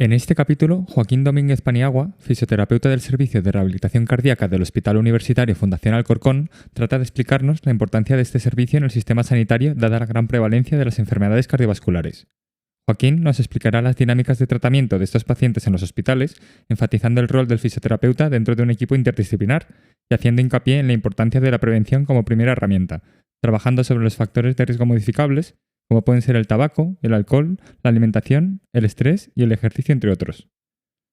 En este capítulo, Joaquín Domínguez Paniagua, fisioterapeuta del Servicio de Rehabilitación Cardíaca del Hospital Universitario Fundación Alcorcón, trata de explicarnos la importancia de este servicio en el sistema sanitario dada la gran prevalencia de las enfermedades cardiovasculares. Joaquín nos explicará las dinámicas de tratamiento de estos pacientes en los hospitales, enfatizando el rol del fisioterapeuta dentro de un equipo interdisciplinar y haciendo hincapié en la importancia de la prevención como primera herramienta, trabajando sobre los factores de riesgo modificables, como pueden ser el tabaco, el alcohol, la alimentación, el estrés y el ejercicio, entre otros.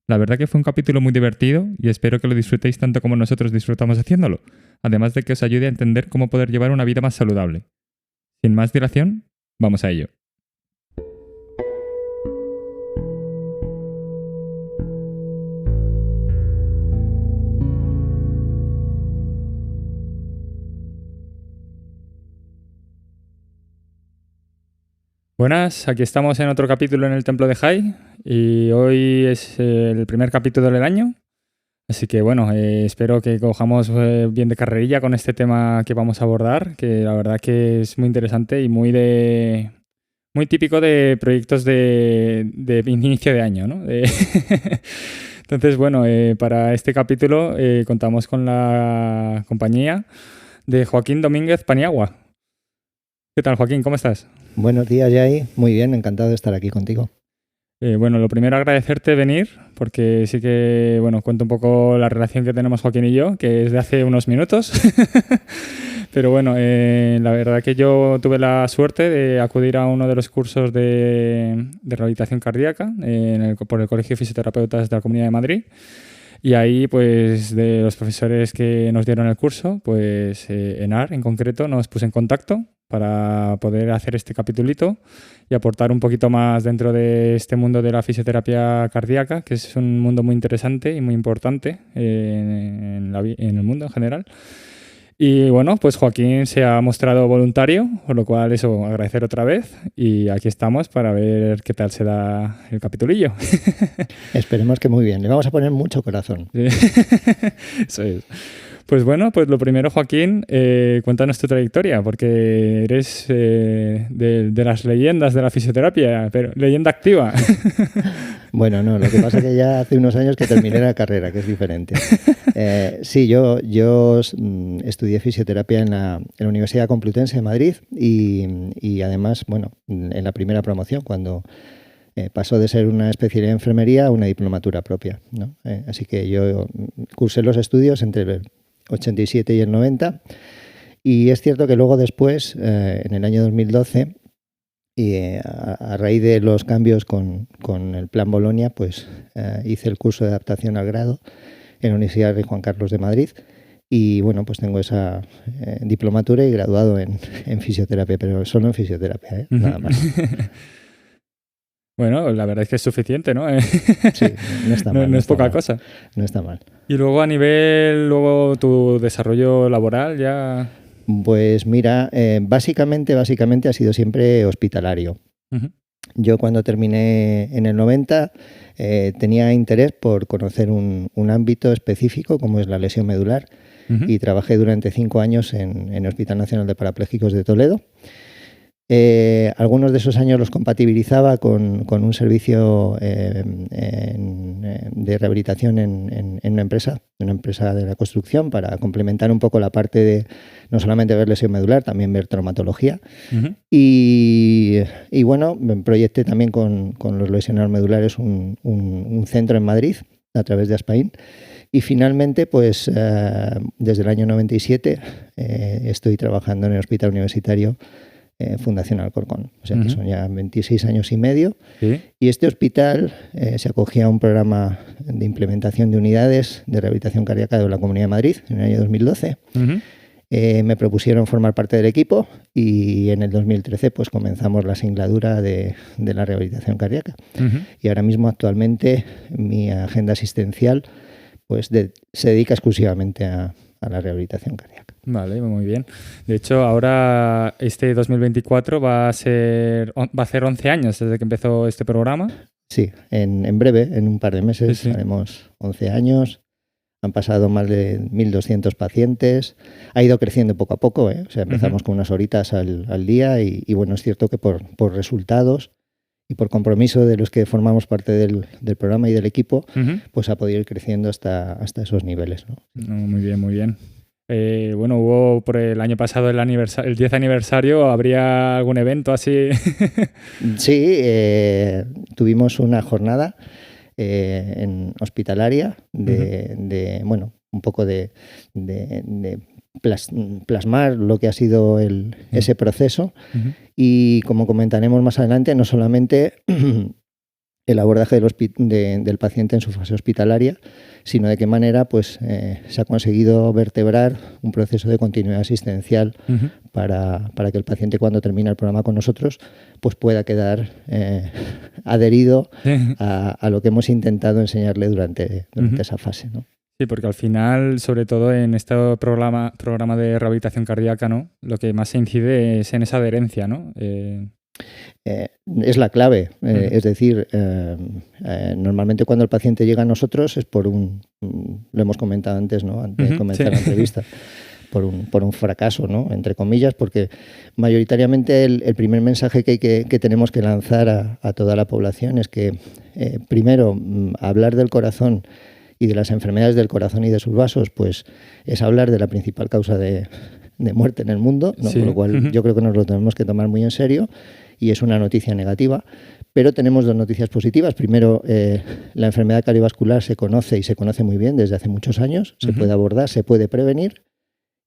La verdad que fue un capítulo muy divertido y espero que lo disfrutéis tanto como nosotros disfrutamos haciéndolo, además de que os ayude a entender cómo poder llevar una vida más saludable. Sin más dilación, vamos a ello. Buenas, aquí estamos en otro capítulo en el Templo de Jai y hoy es el primer capítulo del año, así que bueno, espero que cojamos bien de carrerilla con este tema que vamos a abordar, que la verdad que es muy interesante y muy típico de proyectos de inicio de año, ¿no? Entonces, bueno, para este capítulo contamos con la compañía de Joaquín Domínguez Paniagua. ¿Qué tal, Joaquín? ¿Cómo estás? Buenos días, Jai. Muy bien, encantado de estar aquí contigo. Bueno, lo primero agradecerte venir, porque sí que, bueno, cuento un poco la relación que tenemos Joaquín y yo, que es de hace unos minutos. Pero bueno, la verdad que yo tuve la suerte de acudir a uno de los cursos de rehabilitación cardíaca por el Colegio de Fisioterapeutas de la Comunidad de Madrid. Y ahí, pues, de los profesores que nos dieron el curso, pues, ENAR en concreto nos puso en contacto para poder hacer este capitulito y aportar un poquito más dentro de este mundo de la fisioterapia cardíaca, que es un mundo muy interesante y muy importante en el mundo en general. Y bueno, pues Joaquín se ha mostrado voluntario, por lo cual eso, agradecer otra vez. Y aquí estamos para ver qué tal se da el capitulillo. Esperemos que muy bien. Le vamos a poner mucho corazón. Eso es. Pues bueno, pues lo primero, Joaquín, cuéntanos tu trayectoria, porque eres de las leyendas de la fisioterapia, pero leyenda activa. Bueno, no, lo que pasa es que ya hace unos años que terminé la carrera, que es diferente. Sí, yo estudié fisioterapia en la Universidad Complutense de Madrid y además, bueno, en la primera promoción, cuando pasó de ser una especialidad de enfermería a una diplomatura propia, ¿no? Así que yo cursé los estudios entre el 87 y el 90 y es cierto que luego después, en el año 2012, a raíz de los cambios con el Plan Bolonia, pues hice el curso de adaptación al grado en la Universidad Rey Juan Carlos de Madrid y bueno, pues tengo esa diplomatura y graduado en fisioterapia, pero solo en fisioterapia, nada más. Bueno, la verdad es que es suficiente, ¿no? Sí, no está mal. No es poca cosa. No está mal. Y luego a nivel, tu desarrollo laboral ya... Pues mira, básicamente ha sido siempre hospitalario. Uh-huh. Yo cuando terminé en el 90 tenía interés por conocer un ámbito específico como es la lesión medular. Uh-huh. Y trabajé durante 5 años en el Hospital Nacional de Parapléjicos de Toledo. Algunos de esos años los compatibilizaba con un servicio de rehabilitación en una empresa de la construcción para complementar un poco la parte de no solamente ver lesión medular, también ver traumatología. Uh-huh. Y bueno, proyecté también con los lesionados medulares un centro en Madrid a través de Aspain. Y finalmente, pues desde el año 97 estoy trabajando en el Hospital Universitario Fundación Alcorcón, o sea que son ya 26 años y medio. ¿Sí? Y este hospital se acogía a un programa de implementación de unidades de rehabilitación cardíaca de la Comunidad de Madrid en el año 2012. Uh-huh. Me propusieron formar parte del equipo y en el 2013 pues comenzamos la singladura de la rehabilitación cardíaca. Uh-huh. Y ahora mismo actualmente mi agenda asistencial pues se dedica exclusivamente a la rehabilitación cardíaca. Vale, muy bien. De hecho, ahora este 2024 va a hacer 11 años desde que empezó este programa. Sí, en breve, en un par de meses, sí. Haremos 11 años. Han pasado más de 1.200 pacientes. Ha ido creciendo poco a poco, O sea, empezamos con unas horitas al día y bueno, es cierto que por resultados y por compromiso de los que formamos parte del programa y del equipo, pues ha podido ir creciendo hasta esos niveles, ¿no? Muy bien, muy bien. Bueno, hubo por el año pasado el 10 aniversario, ¿habría algún evento así? Sí, tuvimos una jornada en hospitalaria bueno, un poco de plasmar lo que ha sido ese proceso y, como comentaremos más adelante, no solamente el abordaje del paciente en su fase hospitalaria, sino de qué manera pues, se ha conseguido vertebrar un proceso de continuidad asistencial para que el paciente, cuando termina el programa con nosotros, pues pueda quedar adherido a lo que hemos intentado enseñarle durante esa fase, ¿no? Sí, porque al final, sobre todo en este programa de rehabilitación cardíaca, ¿no? Lo que más se incide es en esa adherencia, ¿no? Es la clave. Es decir, normalmente cuando el paciente llega a nosotros es lo hemos comentado antes, ¿no? Antes de comenzar la entrevista, por un fracaso, ¿no? Entre comillas, porque mayoritariamente el primer mensaje que tenemos que lanzar a toda la población es que, primero, hablar del corazón y de las enfermedades del corazón y de sus vasos, pues es hablar de la principal causa de muerte en el mundo, ¿no? Con lo cual yo creo que nos lo tenemos que tomar muy en serio y es una noticia negativa. Pero tenemos dos noticias positivas. Primero, la enfermedad cardiovascular se conoce y se conoce muy bien desde hace muchos años, se puede abordar, se puede prevenir.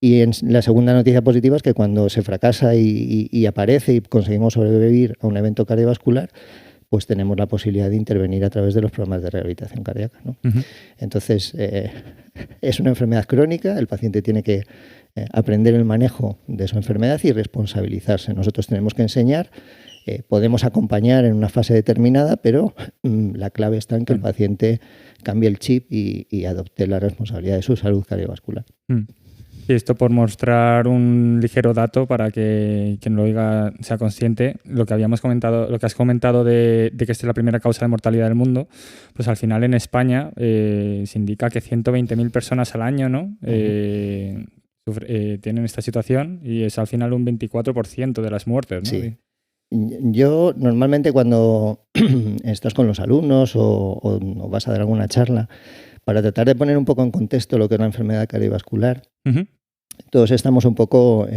Y la segunda noticia positiva es que cuando se fracasa y aparece y conseguimos sobrevivir a un evento cardiovascular, pues tenemos la posibilidad de intervenir a través de los programas de rehabilitación cardíaca, ¿no? Entonces, es una enfermedad crónica, el paciente tiene que aprender el manejo de su enfermedad y responsabilizarse. Nosotros tenemos que enseñar, podemos acompañar en una fase determinada, pero la clave está en que el paciente cambie el chip y adopte la responsabilidad de su salud cardiovascular. Y esto por mostrar un ligero dato para que quien lo oiga sea consciente, lo que has comentado de que esta es la primera causa de mortalidad del mundo, pues al final en España se indica que 120.000 personas al año, ¿no? Tienen esta situación y es al final un 24% de las muertes, ¿no? Sí. Yo normalmente cuando estás con los alumnos o vas a dar alguna charla, para tratar de poner un poco en contexto lo que es la enfermedad cardiovascular, todos estamos un poco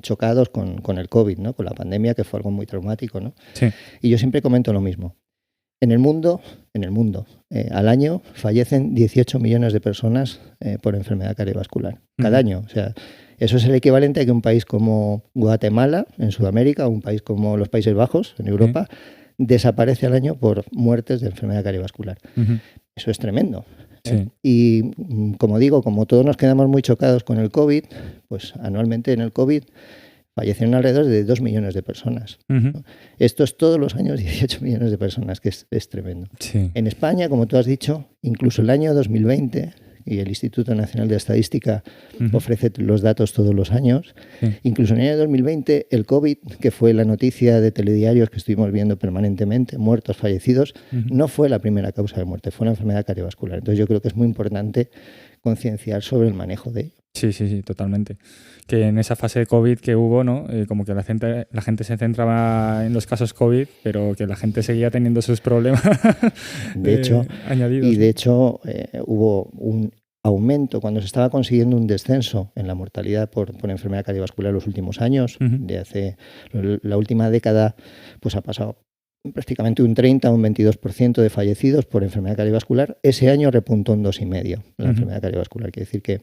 chocados con el COVID, ¿no? Con la pandemia, que fue algo muy traumático, ¿no? Sí. Y yo siempre comento lo mismo. En el mundo, al año fallecen 18 millones de personas por enfermedad cardiovascular. Cada año. O sea, eso es el equivalente a que un país como Guatemala, en Sudamérica, o un país como los Países Bajos, en Europa, desaparece al año por muertes de enfermedad cardiovascular. Eso es tremendo. Sí. Y como digo, como todos nos quedamos muy chocados con el COVID, pues anualmente en el COVID fallecieron alrededor de 2 millones de personas, ¿no? Esto es todos los años 18 millones de personas, que es tremendo. Sí. En España, como tú has dicho, incluso el año 2020, y el Instituto Nacional de Estadística ofrece los datos todos los años, incluso en el año 2020 el COVID, que fue la noticia de telediarios que estuvimos viendo permanentemente, muertos, fallecidos, no fue la primera causa de muerte, fue la enfermedad cardiovascular. Entonces yo creo que es muy importante concienciar sobre el manejo de ello. Sí, totalmente. Que en esa fase de COVID que hubo, ¿no? Como que la gente se centraba en los casos COVID, pero que la gente seguía teniendo sus problemas de hecho, añadidos. Y de hecho hubo un aumento cuando se estaba consiguiendo un descenso en la mortalidad por enfermedad cardiovascular en los últimos años. La última década pues ha pasado prácticamente un 30 o un 22% de fallecidos por enfermedad cardiovascular. Ese año repuntó un 2,5% la enfermedad cardiovascular. Quiere decir que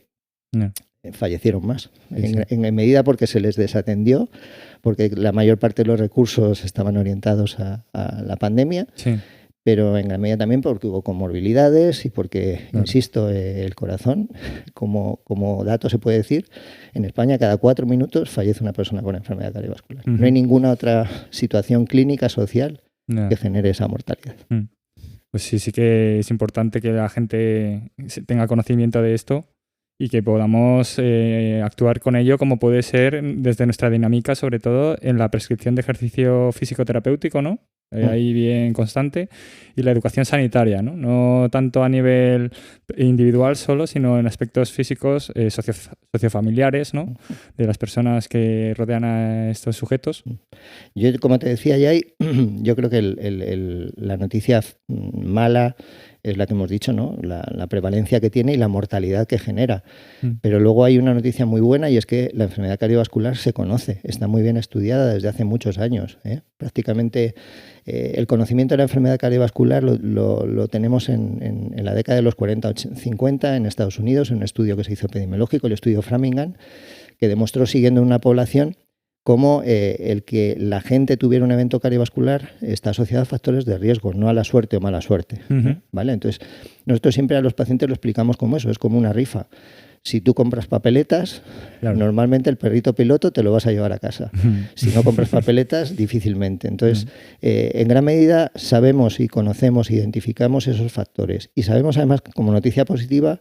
fallecieron más, en medida porque se les desatendió, porque la mayor parte de los recursos estaban orientados a la pandemia, pero en gran medida también porque hubo comorbilidades y porque, insisto, el corazón, como dato se puede decir, en España cada 4 minutos fallece una persona con enfermedad cardiovascular. No hay ninguna otra situación clínica, social, que genere esa mortalidad. Pues sí que es importante que la gente tenga conocimiento de esto y que podamos actuar con ello, como puede ser desde nuestra dinámica, sobre todo en la prescripción de ejercicio físico terapéutico, ¿no? ahí bien constante, y la educación sanitaria, ¿no? No tanto a nivel individual solo, sino en aspectos físicos, sociofamiliares, ¿no? De las personas que rodean a estos sujetos. Yo, como te decía, yo creo que la noticia mala es la que hemos dicho, ¿no? La prevalencia que tiene y la mortalidad que genera. Pero luego hay una noticia muy buena y es que la enfermedad cardiovascular se conoce, está muy bien estudiada desde hace muchos años. Prácticamente el conocimiento de la enfermedad cardiovascular lo tenemos en la década de los 40 o 50 en Estados Unidos, en un estudio que se hizo epidemiológico, el estudio Framingham, que demostró, siguiendo una población, cómo el que la gente tuviera un evento cardiovascular está asociado a factores de riesgo, no a la suerte o mala suerte. ¿Vale? Entonces, nosotros siempre a los pacientes lo explicamos como eso, es como una rifa. Si tú compras papeletas, claro, normalmente el perrito piloto te lo vas a llevar a casa. Si no compras papeletas, difícilmente. Entonces, en gran medida sabemos y conocemos, identificamos esos factores. Y sabemos además, como noticia positiva,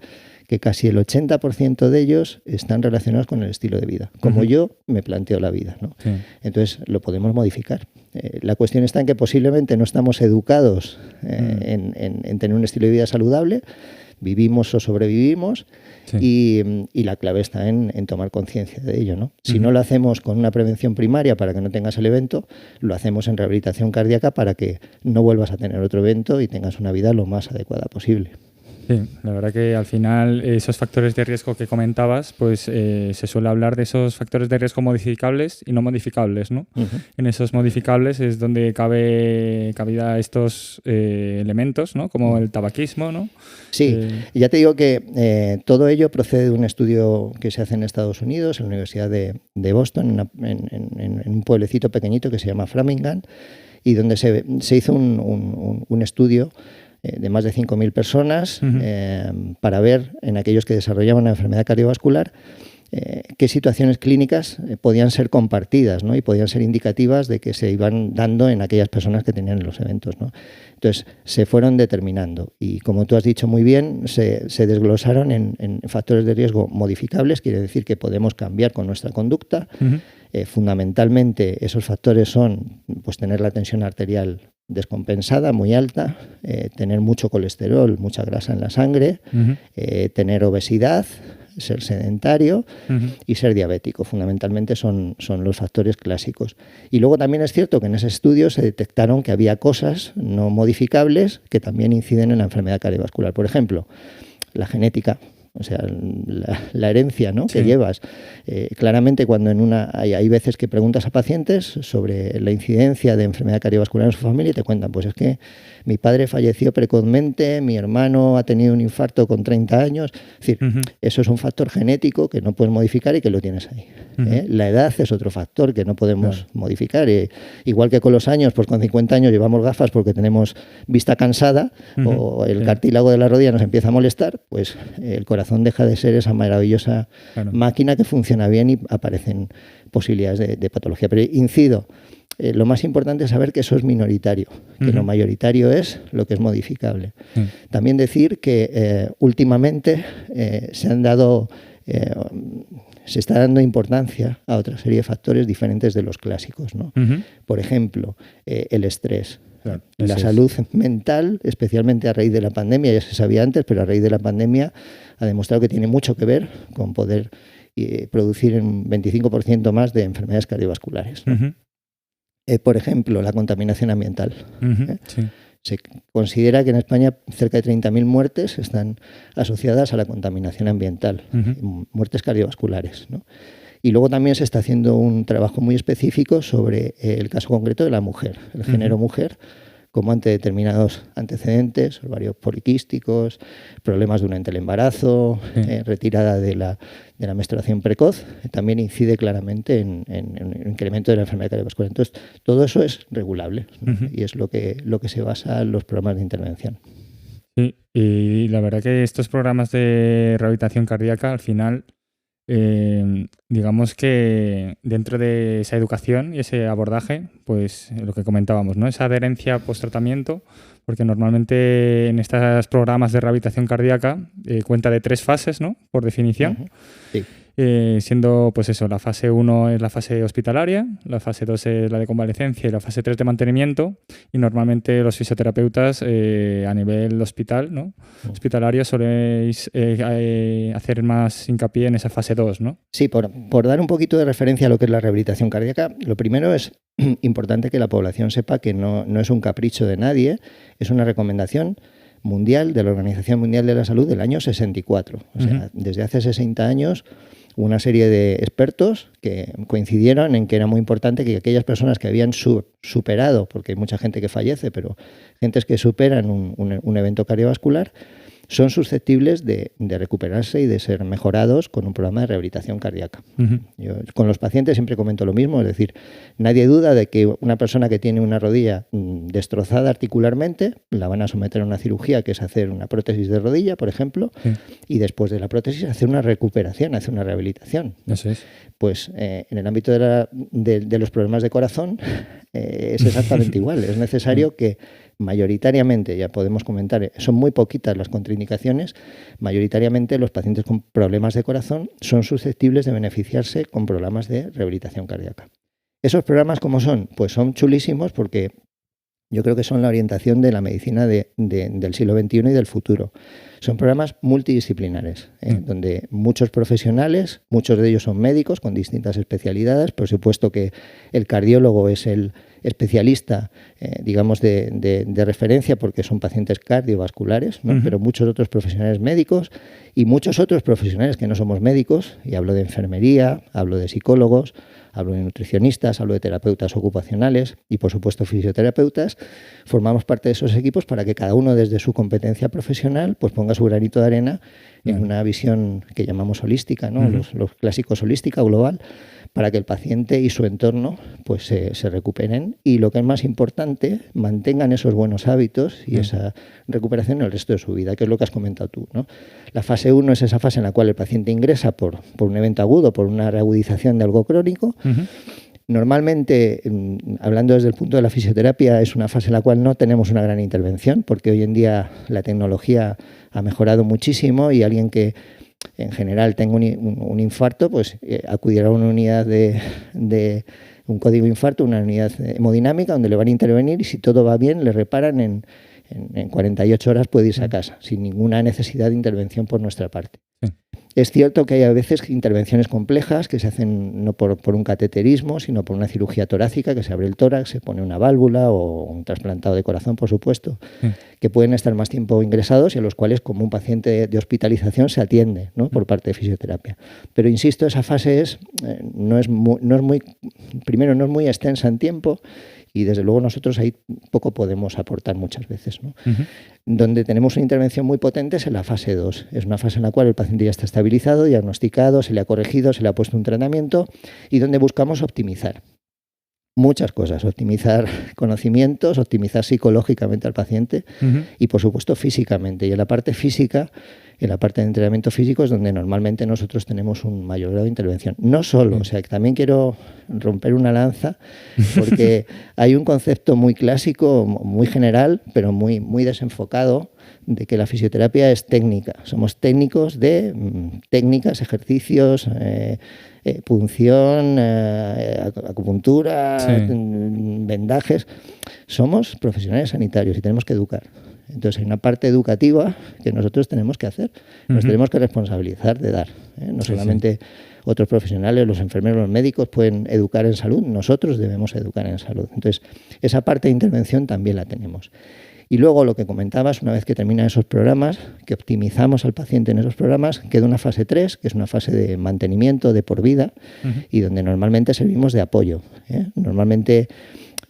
que casi el 80% de ellos están relacionados con el estilo de vida, como yo me planteo la vida, ¿no? Sí. Entonces, lo podemos modificar. La cuestión está en que posiblemente no estamos educados en tener un estilo de vida saludable, vivimos o sobrevivimos, sí, y la clave está en tomar conciencia de ello, ¿no? Si no lo hacemos con una prevención primaria para que no tengas el evento, lo hacemos en rehabilitación cardíaca para que no vuelvas a tener otro evento y tengas una vida lo más adecuada posible. Sí, la verdad que al final esos factores de riesgo que comentabas, pues se suele hablar de esos factores de riesgo modificables y no modificables, ¿no? En esos modificables es donde cabe cabida estos elementos, ¿no? Como el tabaquismo, ¿no? Sí, ya te digo que todo ello procede de un estudio que se hace en Estados Unidos, en la Universidad de Boston, en un pueblecito pequeñito que se llama Framingham, y donde se hizo un estudio de más de 5.000 personas para ver en aquellos que desarrollaban una enfermedad cardiovascular qué situaciones clínicas podían ser compartidas, ¿no? Y podían ser indicativas de que se iban dando en aquellas personas que tenían los eventos, ¿no? Entonces, se fueron determinando y, como tú has dicho muy bien, se desglosaron en factores de riesgo modificables, quiere decir que podemos cambiar con nuestra conducta. Fundamentalmente, esos factores son pues, tener la tensión arterial descompensada, muy alta, tener mucho colesterol, mucha grasa en la sangre, tener obesidad, ser sedentario y ser diabético. Fundamentalmente son los factores clásicos. Y luego también es cierto que en ese estudio se detectaron que había cosas no modificables que también inciden en la enfermedad cardiovascular. Por ejemplo, la genética. O sea, la herencia, ¿no? Sí. Que llevas. Claramente, cuando hay veces que preguntas a pacientes sobre la incidencia de enfermedad cardiovascular en su familia y te cuentan, pues es que mi padre falleció precozmente, mi hermano ha tenido un infarto con 30 años. Es decir, eso es un factor genético que no puedes modificar y que lo tienes ahí. La edad es otro factor que no podemos modificar. Igual que con los años, pues con 50 años llevamos gafas porque tenemos vista cansada o el cartílago de la rodilla nos empieza a molestar, pues el corazón deja de ser esa maravillosa máquina que funciona bien y aparecen posibilidades de patología. Pero incido, lo más importante es saber que eso es minoritario, que lo mayoritario es lo que es modificable. También decir que últimamente se está dando importancia a otra serie de factores diferentes de los clásicos, ¿no? Por ejemplo, el estrés. Claro, la salud mental, especialmente a raíz de la pandemia, ya se sabía antes, pero a raíz de la pandemia ha demostrado que tiene mucho que ver con poder producir un 25% más de enfermedades cardiovasculares, ¿no? Por ejemplo, la contaminación ambiental. Sí. Se considera que en España cerca de 30.000 muertes están asociadas a la contaminación ambiental, muertes cardiovasculares, ¿no? Y luego también se está haciendo un trabajo muy específico sobre el caso concreto de la mujer, el género mujer, como ante determinados antecedentes, ovarios poliquísticos, problemas durante el embarazo, retirada de la menstruación precoz, también incide claramente en el incremento de la enfermedad cardiovascular. Entonces, todo eso es regulable, ¿no? Y es lo que se basa en los programas de intervención. Sí, y la verdad que estos programas de rehabilitación cardíaca, al final, digamos que dentro de esa educación y ese abordaje, pues lo que comentábamos, ¿no? Esa adherencia post-tratamiento, porque normalmente en estos programas de rehabilitación cardíaca cuenta de 3 fases, ¿no? Por definición. Sí. siendo pues eso, la fase 1 es la fase hospitalaria, la fase 2 es la de convalecencia y la fase 3 de mantenimiento, y normalmente los fisioterapeutas a nivel hospital, ¿no? Hospitalario soléis hacer más hincapié en esa fase 2, ¿no? Sí, por dar un poquito de referencia a lo que es la rehabilitación cardíaca, lo primero es importante que la población sepa que no es un capricho de nadie, es una recomendación mundial de la Organización Mundial de la Salud del año 64. O sea, desde hace 60 años una serie de expertos que coincidieron en que era muy importante que aquellas personas que habían superado, porque hay mucha gente que fallece, pero gentes que superan un evento cardiovascular, son susceptibles de recuperarse y de ser mejorados con un programa de rehabilitación cardíaca. Yo con los pacientes siempre comento lo mismo, es decir, nadie duda de que una persona que tiene una rodilla destrozada articularmente, la van a someter a una cirugía, que es hacer una prótesis de rodilla, por ejemplo, y después de la prótesis hacer una recuperación, hacer una rehabilitación. Eso es. Pues en el ámbito de los problemas de corazón es exactamente igual. Es necesario que mayoritariamente, ya podemos comentar, son muy poquitas las contraindicaciones, mayoritariamente los pacientes con problemas de corazón son susceptibles de beneficiarse con programas de rehabilitación cardíaca. ¿Esos programas cómo son? Pues son chulísimos porque yo creo que son la orientación de la medicina del siglo XXI y del futuro. Son programas multidisciplinares, donde muchos profesionales, muchos de ellos son médicos con distintas especialidades. Por supuesto que el cardiólogo es el especialista, digamos, de referencia porque son pacientes cardiovasculares, ¿no? Pero muchos otros profesionales médicos y muchos otros profesionales que no somos médicos, y hablo de enfermería, hablo de psicólogos, hablo de nutricionistas, hablo de terapeutas ocupacionales y, por supuesto, fisioterapeutas. Formamos parte de esos equipos para que cada uno desde su competencia profesional pues ponga su granito de arena en una visión que llamamos holística, ¿no? Los clásicos holística o global, para que el paciente y su entorno pues se recuperen y, lo que es más importante, mantengan esos buenos hábitos y esa recuperación el resto de su vida, que es lo que has comentado tú, ¿no? La fase 1 es esa fase en la cual el paciente ingresa por un evento agudo, por una reagudización de algo crónico. Normalmente, hablando desde el punto de la fisioterapia, es una fase en la cual no tenemos una gran intervención, porque hoy en día la tecnología ha mejorado muchísimo y alguien que en general tenga un infarto, pues acudirá a una unidad de un código infarto, una unidad hemodinámica donde le van a intervenir y si todo va bien le reparan en 48 horas, puede irse a casa sin ninguna necesidad de intervención por nuestra parte. Es cierto que hay a veces intervenciones complejas que se hacen no por un cateterismo, sino por una cirugía torácica, que se abre el tórax, se pone una válvula o un trasplantado de corazón, por supuesto, que pueden estar más tiempo ingresados y a los cuales, como un paciente de hospitalización, se atiende, ¿no? Por parte de fisioterapia. Pero insisto, esa fase no es muy extensa en tiempo y desde luego nosotros ahí poco podemos aportar muchas veces, ¿no? Donde tenemos una intervención muy potente es en la fase 2. Es una fase en la cual el paciente ya está estabilizado, diagnosticado, se le ha corregido, se le ha puesto un tratamiento y donde buscamos optimizar muchas cosas, optimizar conocimientos, optimizar psicológicamente al paciente y, por supuesto, físicamente. Y en la parte física, en la parte de entrenamiento físico, es donde normalmente nosotros tenemos un mayor grado de intervención. No solo, o sea, que también quiero romper una lanza porque hay un concepto muy clásico, muy general, pero muy, muy desenfocado, de que la fisioterapia es técnica. Somos técnicos de técnicas, ejercicios, punción, acupuntura, vendajes. Somos profesionales sanitarios y tenemos que educar. Entonces hay una parte educativa que nosotros tenemos que hacer. Nos tenemos que responsabilizar de dar. No solamente otros profesionales, los enfermeros, los médicos pueden educar en salud, nosotros debemos educar en salud. Entonces esa parte de intervención también la tenemos. Y luego lo que comentabas, una vez que terminan esos programas, que optimizamos al paciente en esos programas, queda una fase 3, que es una fase de mantenimiento de por vida y donde normalmente servimos de apoyo. Normalmente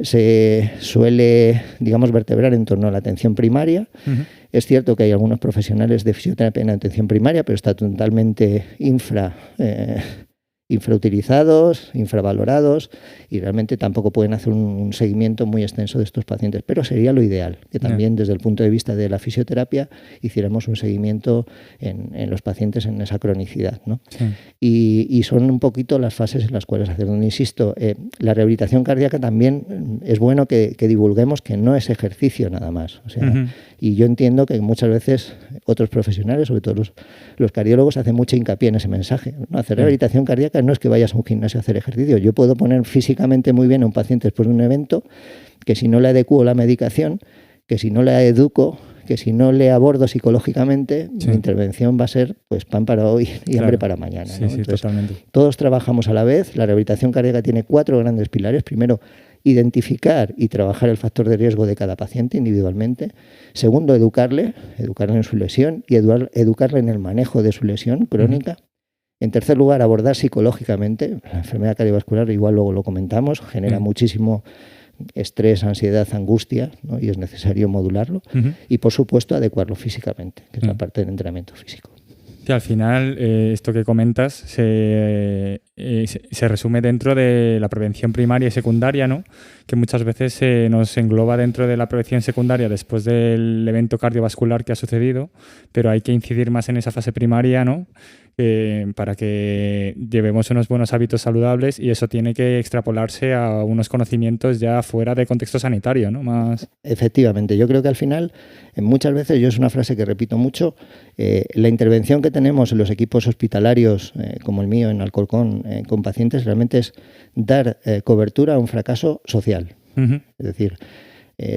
se suele, digamos, vertebrar en torno a la atención primaria. Es cierto que hay algunos profesionales de fisioterapia en atención primaria, pero está totalmente infrautilizados, infravalorados, y realmente tampoco pueden hacer un seguimiento muy extenso de estos pacientes. Pero sería lo ideal, que también desde el punto de vista de la fisioterapia hiciéramos un seguimiento en los pacientes en esa cronicidad, ¿no? Sí. Y son un poquito las fases en las cuales hacerlo. Insisto, la rehabilitación cardíaca también es bueno que divulguemos que no es ejercicio nada más. O sea, y yo entiendo que muchas veces otros profesionales, sobre todo los cardiólogos, hacen mucho hincapié en ese mensaje, ¿no? Hacer rehabilitación cardíaca no es que vayas a un gimnasio a hacer ejercicio. Yo puedo poner físicamente muy bien a un paciente después de un evento, que si no le adecuo la medicación, que si no le educo, que si no le abordo psicológicamente, mi intervención va a ser pues pan para hoy y hambre para mañana, ¿no? Sí, Entonces, totalmente. todos trabajamos a la vez. La rehabilitación cardíaca tiene 4 grandes pilares. Primero, identificar y trabajar el factor de riesgo de cada paciente individualmente. Segundo, educarle en su lesión y educarle en el manejo de su lesión crónica. En tercer lugar, abordar psicológicamente. La enfermedad cardiovascular, igual luego lo comentamos, genera muchísimo estrés, ansiedad, angustia, ¿no? Y es necesario modularlo. Y, por supuesto, adecuarlo físicamente, que es la parte del entrenamiento físico. Que al final esto que comentas se resume dentro de la prevención primaria y secundaria, ¿no? Que muchas veces nos engloba dentro de la prevención secundaria después del evento cardiovascular que ha sucedido, pero hay que incidir más en esa fase primaria, ¿no? Para que llevemos unos buenos hábitos saludables, y eso tiene que extrapolarse a unos conocimientos ya fuera de contexto sanitario, ¿no? Más... Efectivamente, yo creo que al final, muchas veces, yo es una frase que repito mucho, la intervención que tenemos en los equipos hospitalarios, como el mío en Alcorcón, con pacientes, realmente es dar cobertura a un fracaso social. Es decir,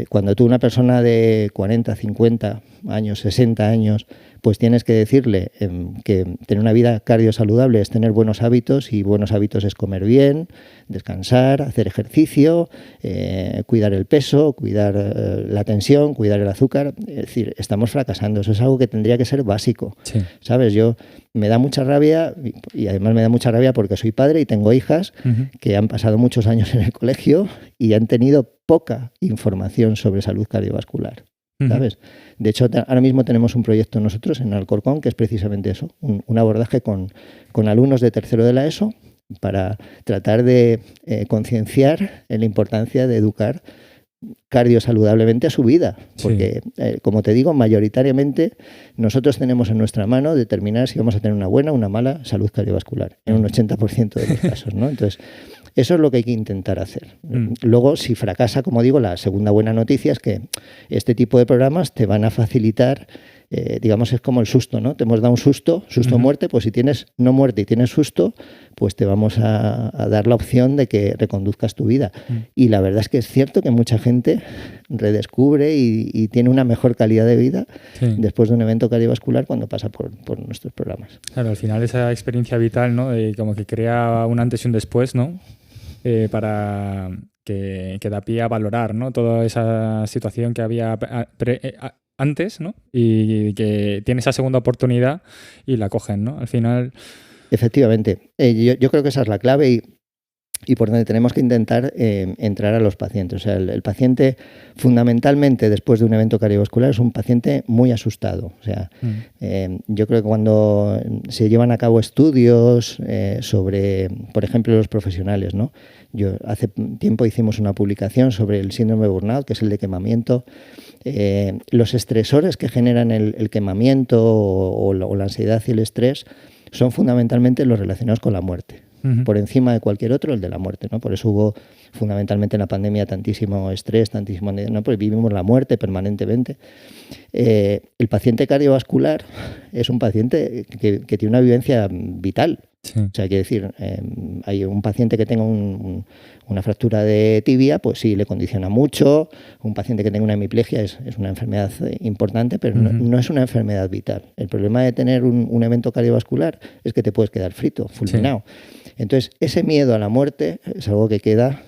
cuando tú, una persona de 40, 50 años, 60 años, pues tienes que decirle que tener una vida cardiosaludable es tener buenos hábitos, y buenos hábitos es comer bien, descansar, hacer ejercicio, cuidar el peso, cuidar la tensión, cuidar el azúcar. Es decir, estamos fracasando. Eso es algo que tendría que ser básico. Sí. ¿Sabes? Me da mucha rabia, y además me da mucha rabia porque soy padre y tengo hijas que han pasado muchos años en el colegio y han tenido poca información sobre salud cardiovascular, ¿sabes? De hecho, ahora mismo tenemos un proyecto nosotros en Alcorcón que es precisamente eso, un abordaje con alumnos de tercero de la ESO para tratar de concienciar en la importancia de educar cardiosaludablemente a su vida, porque como te digo, mayoritariamente nosotros tenemos en nuestra mano determinar si vamos a tener una buena o una mala salud cardiovascular, en un 80% de los casos, ¿no? Entonces, eso es lo que hay que intentar hacer. Luego, si fracasa, como digo, la segunda buena noticia es que este tipo de programas te van a facilitar, digamos, es como el susto, ¿no? Te hemos dado un susto muerte, pues si tienes no muerte y tienes susto, pues te vamos a dar la opción de que reconduzcas tu vida. Y la verdad es que es cierto que mucha gente redescubre y tiene una mejor calidad de vida después de un evento cardiovascular cuando pasa por nuestros programas. Claro, al final esa experiencia vital, ¿no? Como que crea un antes y un después, ¿no? Para que da pie a valorar, ¿no? Toda esa situación que había antes, ¿no? Y que tiene esa segunda oportunidad y la cogen, ¿no? Al final... Efectivamente. Yo creo que esa es la clave y por donde tenemos que intentar entrar a los pacientes. O sea, el paciente, fundamentalmente, después de un evento cardiovascular, es un paciente muy asustado. O sea, yo creo que cuando se llevan a cabo estudios sobre, por ejemplo, los profesionales, ¿no? Hace tiempo hicimos una publicación sobre el síndrome de burnout, que es el de quemamiento. Los estresores que generan el quemamiento o la ansiedad y el estrés son fundamentalmente los relacionados con la muerte. Por encima de cualquier otro, el de la muerte, ¿no? Por eso hubo fundamentalmente en la pandemia tantísimo estrés, ¿no? Pues vivimos la muerte permanentemente. El paciente cardiovascular es un paciente que tiene una vivencia vital. Sí. O sea, hay que decir, hay un paciente que tenga una fractura de tibia, pues sí, le condiciona mucho. Un paciente que tenga una hemiplegia es una enfermedad importante, pero no es una enfermedad vital. El problema de tener un evento cardiovascular es que te puedes quedar frito, fulminado. Sí. Entonces, ese miedo a la muerte es algo que queda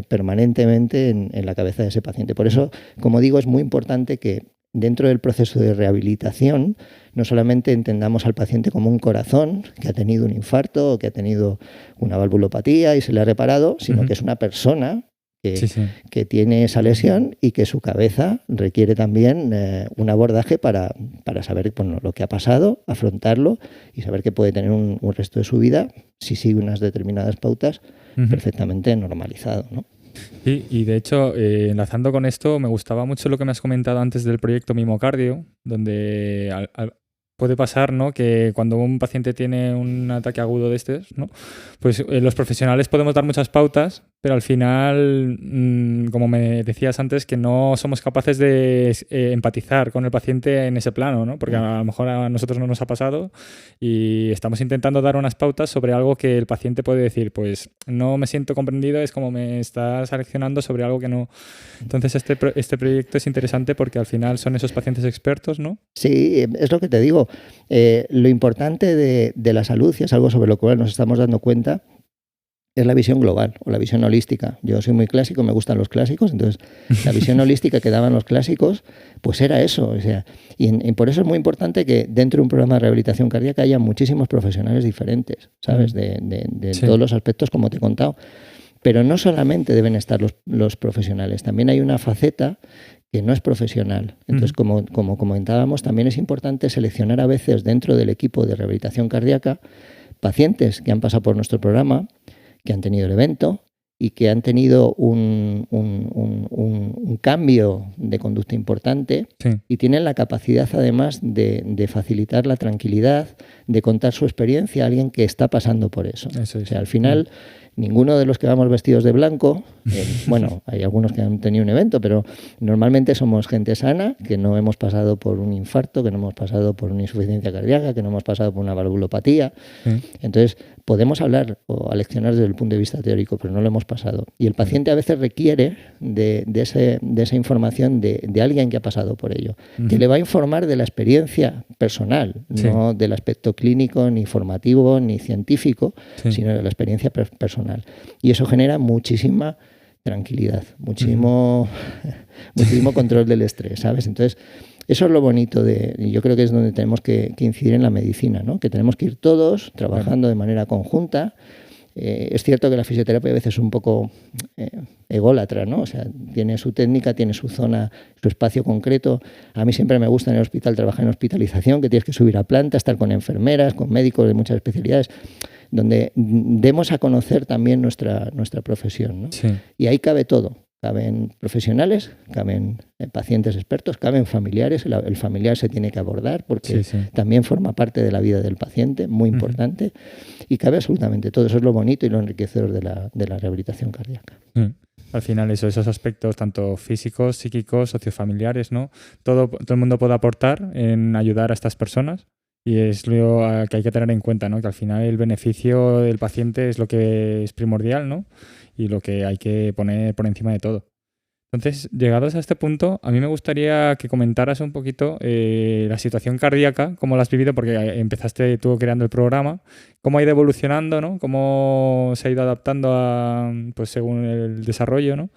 permanentemente en la cabeza de ese paciente. Por eso, como digo, es muy importante que dentro del proceso de rehabilitación no solamente entendamos al paciente como un corazón que ha tenido un infarto o que ha tenido una valvulopatía y se le ha reparado, sino que es una persona que tiene esa lesión y que su cabeza requiere también un abordaje para saber lo que ha pasado, afrontarlo y saber que puede tener un resto de su vida, si sigue unas determinadas pautas, perfectamente normalizado, ¿no? Y de hecho, enlazando con esto, me gustaba mucho lo que me has comentado antes del proyecto Mimocardio, donde puede pasar, ¿no?, que cuando un paciente tiene un ataque agudo de estos, ¿no?, pues los profesionales podemos dar muchas pautas, pero al final, como me decías antes, que no somos capaces de empatizar con el paciente en ese plano, ¿no? Porque a lo mejor a nosotros no nos ha pasado y estamos intentando dar unas pautas sobre algo que el paciente puede decir, pues no me siento comprendido, es como me estás aleccionando sobre algo que no. Entonces este proyecto es interesante porque al final son esos pacientes expertos, ¿no? Sí, es lo que te digo. Lo importante de la salud, y es algo sobre lo cual nos estamos dando cuenta, es la visión global o la visión holística. Yo soy muy clásico, me gustan los clásicos, entonces la visión holística que daban los clásicos, pues era eso. O sea, y por eso es muy importante que dentro de un programa de rehabilitación cardíaca haya muchísimos profesionales diferentes, ¿sabes? De sí, todos los aspectos, como te he contado. Pero no solamente deben estar los profesionales, también hay una faceta que no es profesional. Entonces, como comentábamos, también es importante seleccionar a veces dentro del equipo de rehabilitación cardíaca pacientes que han pasado por nuestro programa, que han tenido el evento y que han tenido un cambio de conducta importante, sí, y tienen la capacidad además de facilitar la tranquilidad, de contar su experiencia a alguien que está pasando por eso. Eso es. O sea, al final, ninguno de los que vamos vestidos de blanco, bueno, hay algunos que han tenido un evento, pero normalmente somos gente sana, que no hemos pasado por un infarto, que no hemos pasado por una insuficiencia cardíaca, que no hemos pasado por una valvulopatía. Sí. Entonces, podemos hablar o aleccionar desde el punto de vista teórico, pero no lo hemos pasado. Y el paciente a veces requiere de esa información de alguien que ha pasado por ello, que le va a informar de la experiencia personal, sí, no del aspecto clínico, ni formativo, ni científico, sí, sino de la experiencia personal. Y eso genera muchísima tranquilidad, muchísimo control del estrés, ¿sabes? Entonces, eso es lo bonito yo creo que es donde tenemos que incidir en la medicina, ¿no? Que tenemos que ir todos trabajando de manera conjunta. Es cierto que la fisioterapia a veces es un poco ególatra, ¿no? O sea, tiene su técnica, tiene su zona, su espacio concreto. A mí siempre me gusta en el hospital trabajar en hospitalización, que tienes que subir a planta, estar con enfermeras, con médicos de muchas especialidades, donde demos a conocer también nuestra profesión, ¿no? Sí. Y ahí cabe todo. Caben profesionales, caben pacientes expertos, caben familiares. El familiar se tiene que abordar porque sí, también forma parte de la vida del paciente, muy importante. Y cabe absolutamente todo. Eso es lo bonito y lo enriquecedor de la rehabilitación cardíaca. Al final esos aspectos tanto físicos, psíquicos, sociofamiliares, ¿no? Todo el mundo puede aportar en ayudar a estas personas. Y es lo que hay que tener en cuenta, ¿no? Que al final el beneficio del paciente es lo que es primordial, ¿no? Y lo que hay que poner por encima de todo. Entonces, llegados a este punto, a mí me gustaría que comentaras un poquito la situación cardíaca, cómo la has vivido, porque empezaste tú creando el programa, cómo ha ido evolucionando, ¿no? Cómo se ha ido adaptando pues según el desarrollo, ¿no?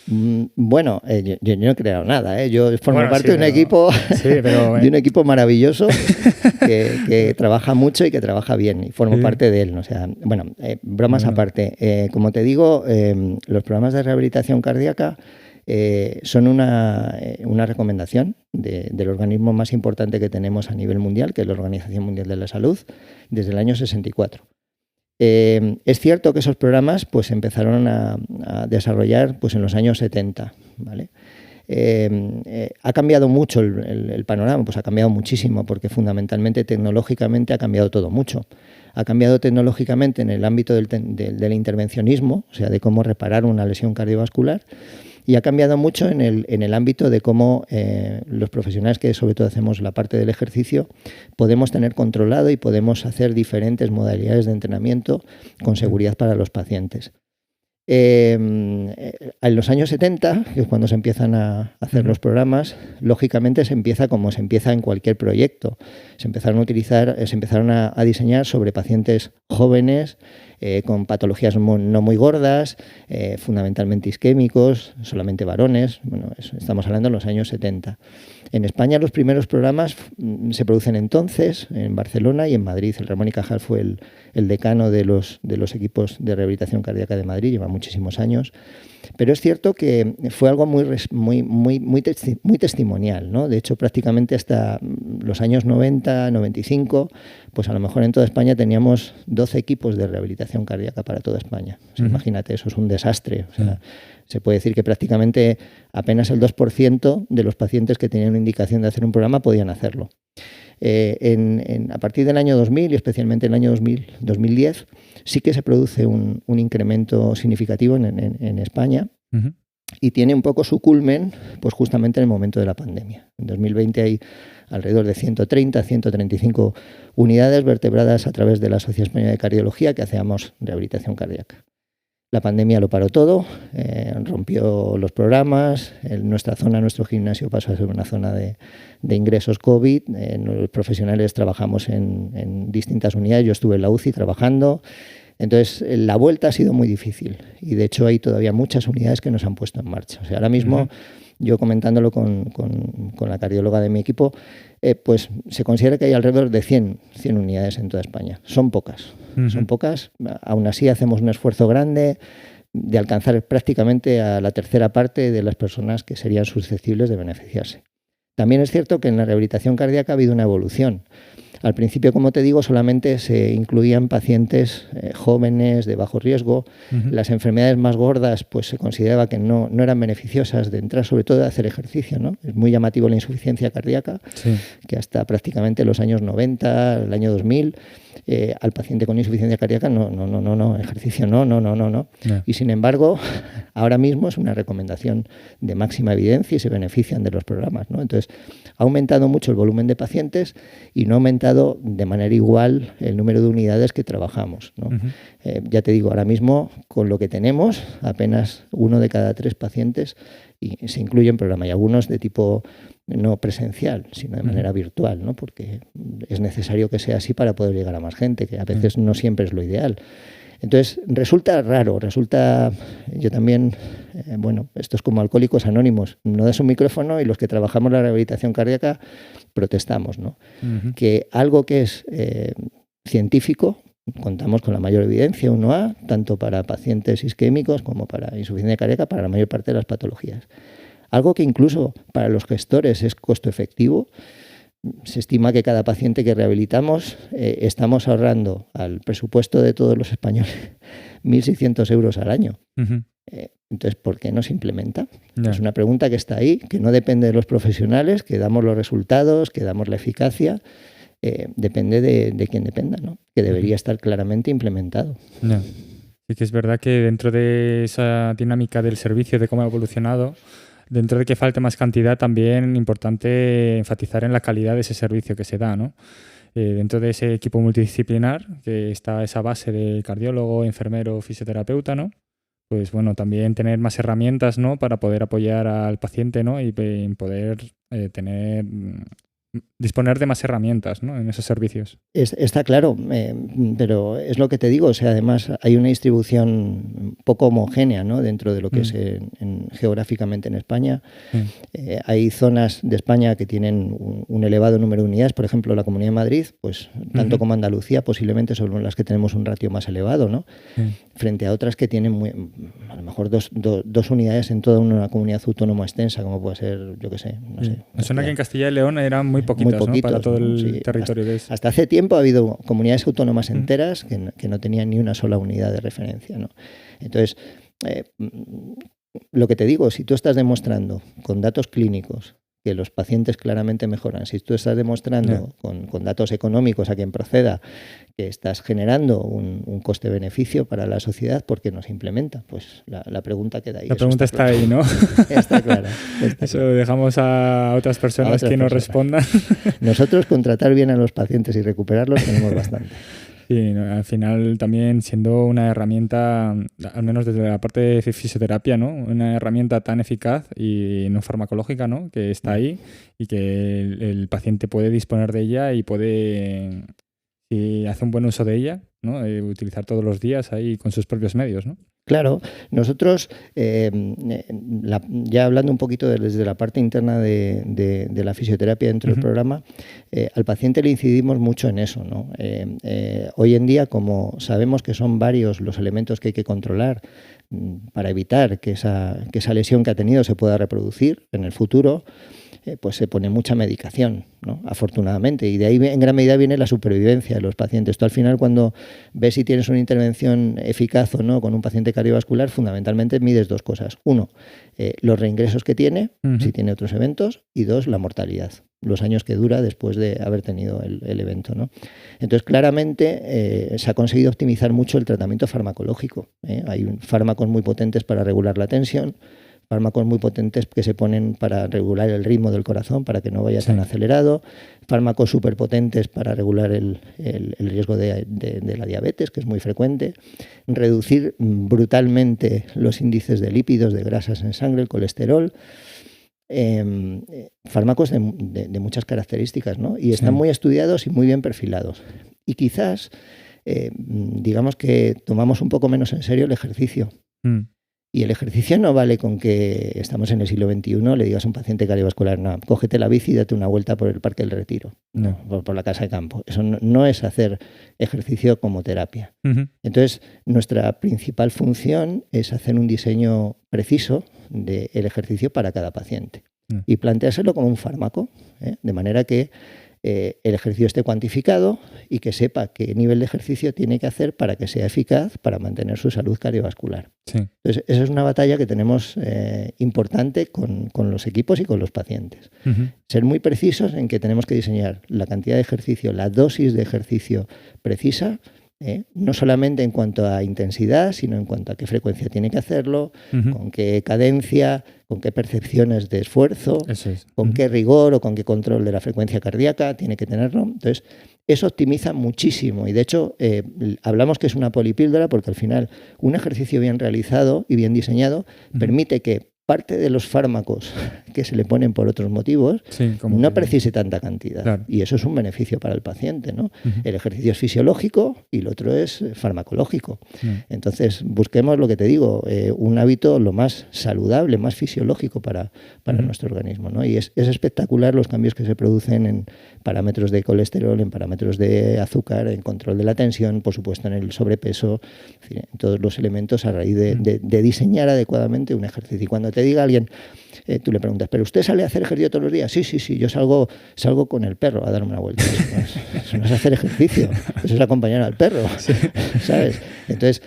Bueno, yo no he creado nada, ¿eh? Yo formo parte de un equipo, de un equipo maravilloso que trabaja mucho y que trabaja bien, y formo parte de él, ¿no? O sea, bueno, bromas aparte. Como te digo, los programas de rehabilitación cardíaca son una recomendación del organismo más importante que tenemos a nivel mundial, que es la Organización Mundial de la Salud, desde el año 64. Es cierto que esos programas pues empezaron a desarrollar pues en los años 70, ¿vale? Ha cambiado mucho el panorama, pues ha cambiado muchísimo, porque fundamentalmente tecnológicamente ha cambiado todo mucho. Ha cambiado tecnológicamente en el ámbito del intervencionismo, o sea, de cómo reparar una lesión cardiovascular, y ha cambiado mucho en el ámbito de cómo los profesionales que sobre todo hacemos la parte del ejercicio podemos tener controlado y podemos hacer diferentes modalidades de entrenamiento con seguridad para los pacientes. En los años 70, que es cuando se empiezan a hacer los programas, lógicamente se empieza como se empieza en cualquier proyecto. Se empezaron a diseñar sobre pacientes jóvenes, con patologías no muy gordas, fundamentalmente isquémicos, solamente varones. Bueno, estamos hablando de los años 70. En España los primeros programas se producen entonces en Barcelona y en Madrid. El Ramón y Cajal fue el decano de los equipos de rehabilitación cardíaca de Madrid, lleva muchísimos años. Pero es cierto que fue algo muy testimonial, ¿no? De hecho, prácticamente hasta los años 90, 95, pues a lo mejor en toda España teníamos 12 equipos de rehabilitación cardíaca para toda España. O sea, imagínate, eso es un desastre. O sea, se puede decir que prácticamente apenas el 2% de los pacientes que tenían una indicación de hacer un programa podían hacerlo. A partir del año 2000 y especialmente en el año 2010 sí que se produce un incremento significativo en España y tiene un poco su culmen pues justamente en el momento de la pandemia. En 2020 hay alrededor de 130, 135 unidades vertebradas a través de la Sociedad Española de Cardiología que hacíamos rehabilitación cardíaca. La pandemia lo paró todo, rompió los programas, nuestra zona, nuestro gimnasio pasó a ser una zona de ingresos COVID, los profesionales trabajamos en distintas unidades, yo estuve en la UCI trabajando, entonces la vuelta ha sido muy difícil y de hecho hay todavía muchas unidades que nos han puesto en marcha. O sea, ahora mismo yo comentándolo con la cardióloga de mi equipo, pues se considera que hay alrededor de 100 unidades en toda España. Son pocas. Son pocas, aún así hacemos un esfuerzo grande de alcanzar prácticamente a la tercera parte de las personas que serían susceptibles de beneficiarse. También es cierto que en la rehabilitación cardíaca ha habido una evolución. Al principio, como te digo, solamente se incluían pacientes jóvenes de bajo riesgo. Las enfermedades más gordas pues se consideraba que no eran beneficiosas de entrar, sobre todo de hacer ejercicio, ¿no? Es muy llamativo la insuficiencia cardíaca, que hasta prácticamente los años 90, el año 2000, al paciente con insuficiencia cardíaca no, ejercicio no. Y sin embargo, ahora mismo es una recomendación de máxima evidencia y se benefician de los programas, ¿no? Entonces, ha aumentado mucho el volumen de pacientes y no ha aumentado de manera igual el número de unidades que trabajamos, ¿no? Ya te digo, ahora mismo con lo que tenemos, apenas 1 de cada 3 pacientes y se incluye en programa y algunos de tipo no presencial, sino de manera virtual, ¿no? Porque es necesario que sea así para poder llegar a más gente, que a veces no siempre es lo ideal. Entonces, resulta raro, yo también, esto es como Alcohólicos Anónimos, no das un micrófono y los que trabajamos la rehabilitación cardíaca protestamos, ¿no? Que algo que es científico, contamos con la mayor evidencia, 1A, tanto para pacientes isquémicos como para insuficiencia cardíaca, para la mayor parte de las patologías. Algo que incluso para los gestores es costo efectivo. Se estima que cada paciente que rehabilitamos estamos ahorrando al presupuesto de todos los españoles 1.600 euros al año. Entonces, ¿por qué no se implementa? Es una pregunta que está ahí, que no depende de los profesionales, que damos los resultados, que damos la eficacia. Depende de quien dependa, ¿no? Que debería estar claramente implementado. Sí que es verdad que dentro de esa dinámica del servicio, de cómo ha evolucionado, dentro de que falte más cantidad, también importante enfatizar en la calidad de ese servicio que se da, ¿no? Dentro de ese equipo multidisciplinar, que está esa base de cardiólogo, enfermero, fisioterapeuta, ¿no? Pues bueno, también tener más herramientas, ¿no? Para poder apoyar al paciente, ¿no? Y poder disponer de más herramientas, ¿no? En esos servicios. Está claro, pero es lo que te digo, o sea, además hay una distribución poco homogénea, ¿no? Dentro de lo que es geográficamente en España. Hay zonas de España que tienen un elevado número de unidades, por ejemplo, la Comunidad de Madrid, pues tanto como Andalucía, posiblemente son las que tenemos un ratio más elevado, ¿no? Frente a otras que tienen a lo mejor dos unidades en toda una comunidad autónoma extensa, como puede ser, yo qué sé, no sé. Me suena que en Castilla y León eran muy poquitas, ¿no? Para todo el territorio que es. Hasta hace tiempo ha habido comunidades autónomas enteras que no tenían ni una sola unidad de referencia, ¿no? Entonces, lo que te digo, si tú estás demostrando con datos clínicos que los pacientes claramente mejoran, si tú estás demostrando con datos económicos a quien proceda que estás generando un coste-beneficio para la sociedad, ¿por qué no se implementa? Pues la pregunta queda ahí. La pregunta está ahí, ¿no? Está clara. Eso lo dejamos a otras personas que nos respondan. Nosotros con tratar bien a los pacientes y recuperarlos tenemos bastante. Sí, al final también siendo una herramienta, al menos desde la parte de fisioterapia, ¿no? Una herramienta tan eficaz y no farmacológica, ¿no? Que está ahí y que el paciente puede disponer de ella y puede, si hace un buen uso de ella, ¿no? Utilizar todos los días ahí con sus propios medios, ¿no? Claro, nosotros, ya hablando un poquito desde la parte interna de la fisioterapia dentro del programa, al paciente le incidimos mucho en eso, ¿no? Hoy en día, como sabemos que son varios los elementos que hay que controlar para evitar que esa lesión que ha tenido se pueda reproducir en el futuro, pues se pone mucha medicación, ¿no? Afortunadamente, y de ahí en gran medida viene la supervivencia de los pacientes. Tú al final, cuando ves si tienes una intervención eficaz o no con un paciente cardiovascular, fundamentalmente mides dos cosas. Uno, los reingresos que tiene, si tiene otros eventos, y dos, la mortalidad, los años que dura después de haber tenido el evento, ¿no? Entonces, claramente se ha conseguido optimizar mucho el tratamiento farmacológico. Hay fármacos muy potentes para regular la tensión, fármacos muy potentes que se ponen para regular el ritmo del corazón, para que no vaya tan acelerado, fármacos súper potentes para regular el riesgo de la diabetes, que es muy frecuente, reducir brutalmente los índices de lípidos, de grasas en sangre, el colesterol, fármacos de muchas características, ¿no? Y están muy estudiados y muy bien perfilados. Y quizás, digamos que tomamos un poco menos en serio el ejercicio. Y el ejercicio no vale con que estamos en el siglo XXI, le digas a un paciente cardiovascular, no, cógete la bici y date una vuelta por el Parque del Retiro, por la casa de campo. Eso no es hacer ejercicio como terapia. Entonces, nuestra principal función es hacer un diseño preciso del ejercicio para cada paciente y planteárselo como un fármaco, de manera que el ejercicio esté cuantificado y que sepa qué nivel de ejercicio tiene que hacer para que sea eficaz para mantener su salud cardiovascular. Entonces, esa es una batalla que tenemos importante con los equipos y con los pacientes. Ser muy precisos en que tenemos que diseñar la cantidad de ejercicio, la dosis de ejercicio precisa, no solamente en cuanto a intensidad, sino en cuanto a qué frecuencia tiene que hacerlo, con qué cadencia, con qué percepciones de esfuerzo, con qué rigor o con qué control de la frecuencia cardíaca tiene que tenerlo. Entonces, eso optimiza muchísimo y de hecho hablamos que es una polipíldora porque al final un ejercicio bien realizado y bien diseñado permite que parte de los fármacos que se le ponen por otros motivos no precise tanta cantidad. Claro. Y eso es un beneficio para el paciente, ¿no? El ejercicio es fisiológico y el otro es farmacológico. Entonces, busquemos lo que te digo, un hábito lo más saludable, más fisiológico para nuestro organismo, ¿no? Y es espectacular los cambios que se producen en parámetros de colesterol, en parámetros de azúcar, en control de la tensión, por supuesto en el sobrepeso, en todos los elementos a raíz de diseñar adecuadamente un ejercicio. Y cuando te diga alguien, tú le preguntas, ¿pero usted sale a hacer ejercicio todos los días? Sí, yo salgo con el perro a darme una vuelta. Eso no es hacer ejercicio, eso es acompañar al perro, ¿sabes? Entonces,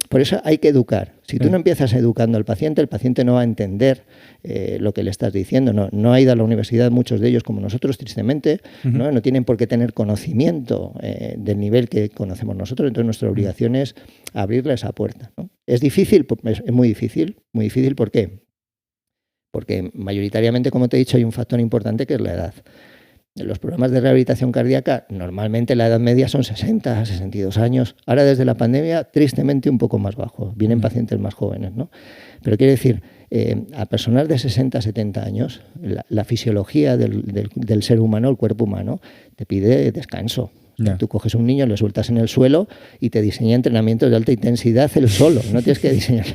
por eso hay que educar. Si tú no empiezas educando al paciente, el paciente no va a entender lo que le estás diciendo. No ha ido a la universidad muchos de ellos como nosotros, tristemente, no tienen por qué tener conocimiento del nivel que conocemos nosotros. Entonces, nuestra obligación es abrirle esa puerta, ¿no? Es difícil, es muy difícil. ¿Por qué? Porque mayoritariamente, como te he dicho, hay un factor importante que es la edad. En los programas de rehabilitación cardíaca, normalmente la edad media son 60, 62 años. Ahora, desde la pandemia, tristemente un poco más bajo. Vienen pacientes más jóvenes, ¿no? Pero quiere decir, a personas de 60, 70 años, la fisiología del ser humano, el cuerpo humano, te pide descanso. Tú coges un niño, le sueltas en el suelo y te diseña entrenamientos de alta intensidad él solo. No tienes que diseñar,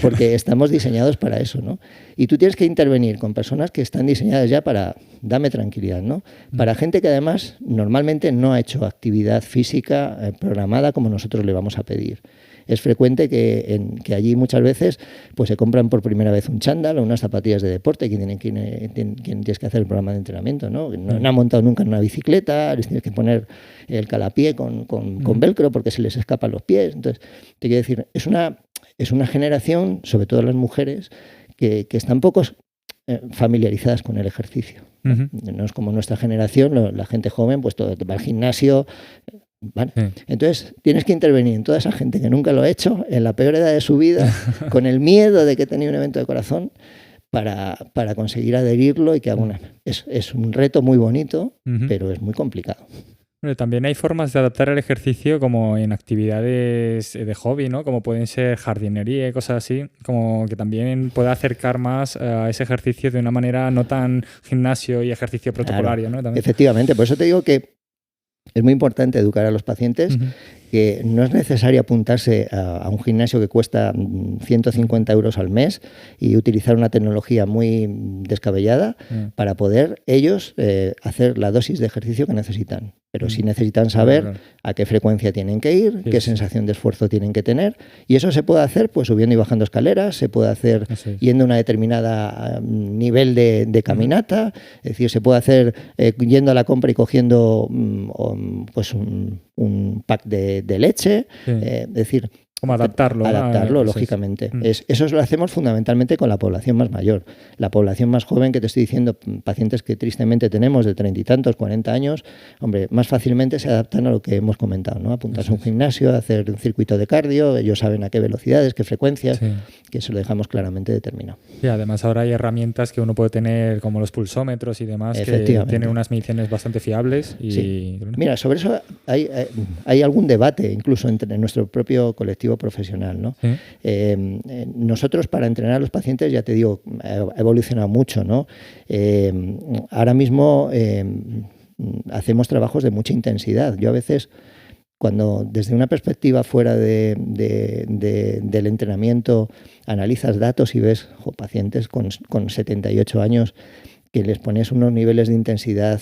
porque estamos diseñados para eso, ¿no? Y tú tienes que intervenir con personas que están diseñadas ya para dame tranquilidad, ¿no? Para gente que además normalmente no ha hecho actividad física programada como nosotros le vamos a pedir. Es frecuente que allí muchas veces pues se compran por primera vez un chándal o unas zapatillas de deporte quien tienes que hacer el programa de entrenamiento, ¿no? No han montado nunca en una bicicleta, les tienes que poner el calapié con velcro porque se les escapan los pies. Entonces, te quiero decir, es una generación, sobre todo las mujeres, que están poco familiarizadas con el ejercicio. No es como nuestra generación, la gente joven, pues todo va al gimnasio. Vale. Entonces tienes que intervenir en toda esa gente que nunca lo ha hecho, en la peor edad de su vida, con el miedo de que tenga un evento de corazón, para conseguir adherirlo y que haga es un reto muy bonito, pero es muy complicado. Bueno, también hay formas de adaptar el ejercicio como en actividades de hobby, ¿no? Como pueden ser jardinería y cosas así, como que también pueda acercar más a ese ejercicio de una manera no tan gimnasio y ejercicio protocolario, claro, ¿no? También. Efectivamente, por eso te digo que es muy importante educar a los pacientes que no es necesario apuntarse a un gimnasio que cuesta 150 euros al mes y utilizar una tecnología muy descabellada para poder ellos hacer la dosis de ejercicio que necesitan. Pero sí necesitan saber a qué frecuencia tienen que ir, qué sensación de esfuerzo tienen que tener. Y eso se puede hacer pues subiendo y bajando escaleras, se puede hacer yendo a una determinada nivel de caminata, es decir, se puede hacer yendo a la compra y cogiendo pues un pack de leche, es decir... Como adaptarlo. Adaptarlo, lógicamente. Eso lo hacemos fundamentalmente con la población más mayor. La población más joven, que te estoy diciendo, pacientes que tristemente tenemos de 30 y tantos, 40 años, hombre, más fácilmente se adaptan a lo que hemos comentado, ¿no? Apuntarse a un gimnasio, hacer un circuito de cardio, ellos saben a qué velocidades, qué frecuencias, que eso lo dejamos claramente determinado. Y además ahora hay herramientas que uno puede tener, como los pulsómetros y demás, que tienen unas mediciones bastante fiables. Y... Mira, sobre eso hay algún debate, incluso entre nuestro propio colectivo profesional, ¿no? Nosotros para entrenar a los pacientes, ya te digo, ha evolucionado mucho, ¿no? Ahora mismo hacemos trabajos de mucha intensidad. Yo a veces, cuando desde una perspectiva fuera del entrenamiento analizas datos y ves pacientes con 78 años que les pones unos niveles de intensidad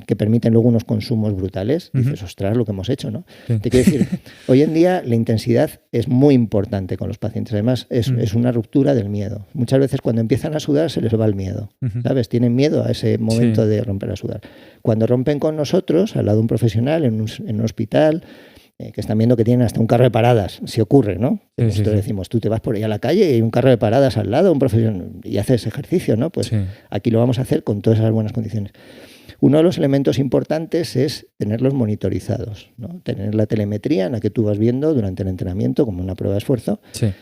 que permiten luego unos consumos brutales, dices, ostras, lo que hemos hecho, ¿no? Te quiero decir, hoy en día la intensidad es muy importante con los pacientes. Además, es una ruptura del miedo. Muchas veces cuando empiezan a sudar se les va el miedo, ¿sabes? Tienen miedo a ese momento de romper a sudar. Cuando rompen con nosotros, al lado de un profesional, en un hospital, que están viendo que tienen hasta un carro de paradas, si ocurre, ¿no? Nosotros decimos, tú te vas por ahí a la calle y hay un carro de paradas al lado, un profesional, y haces ejercicio, ¿no? Pues aquí lo vamos a hacer con todas esas buenas condiciones. Uno de los elementos importantes es tenerlos monitorizados, ¿no? Tener la telemetría en la que tú vas viendo durante el entrenamiento, como una prueba de esfuerzo,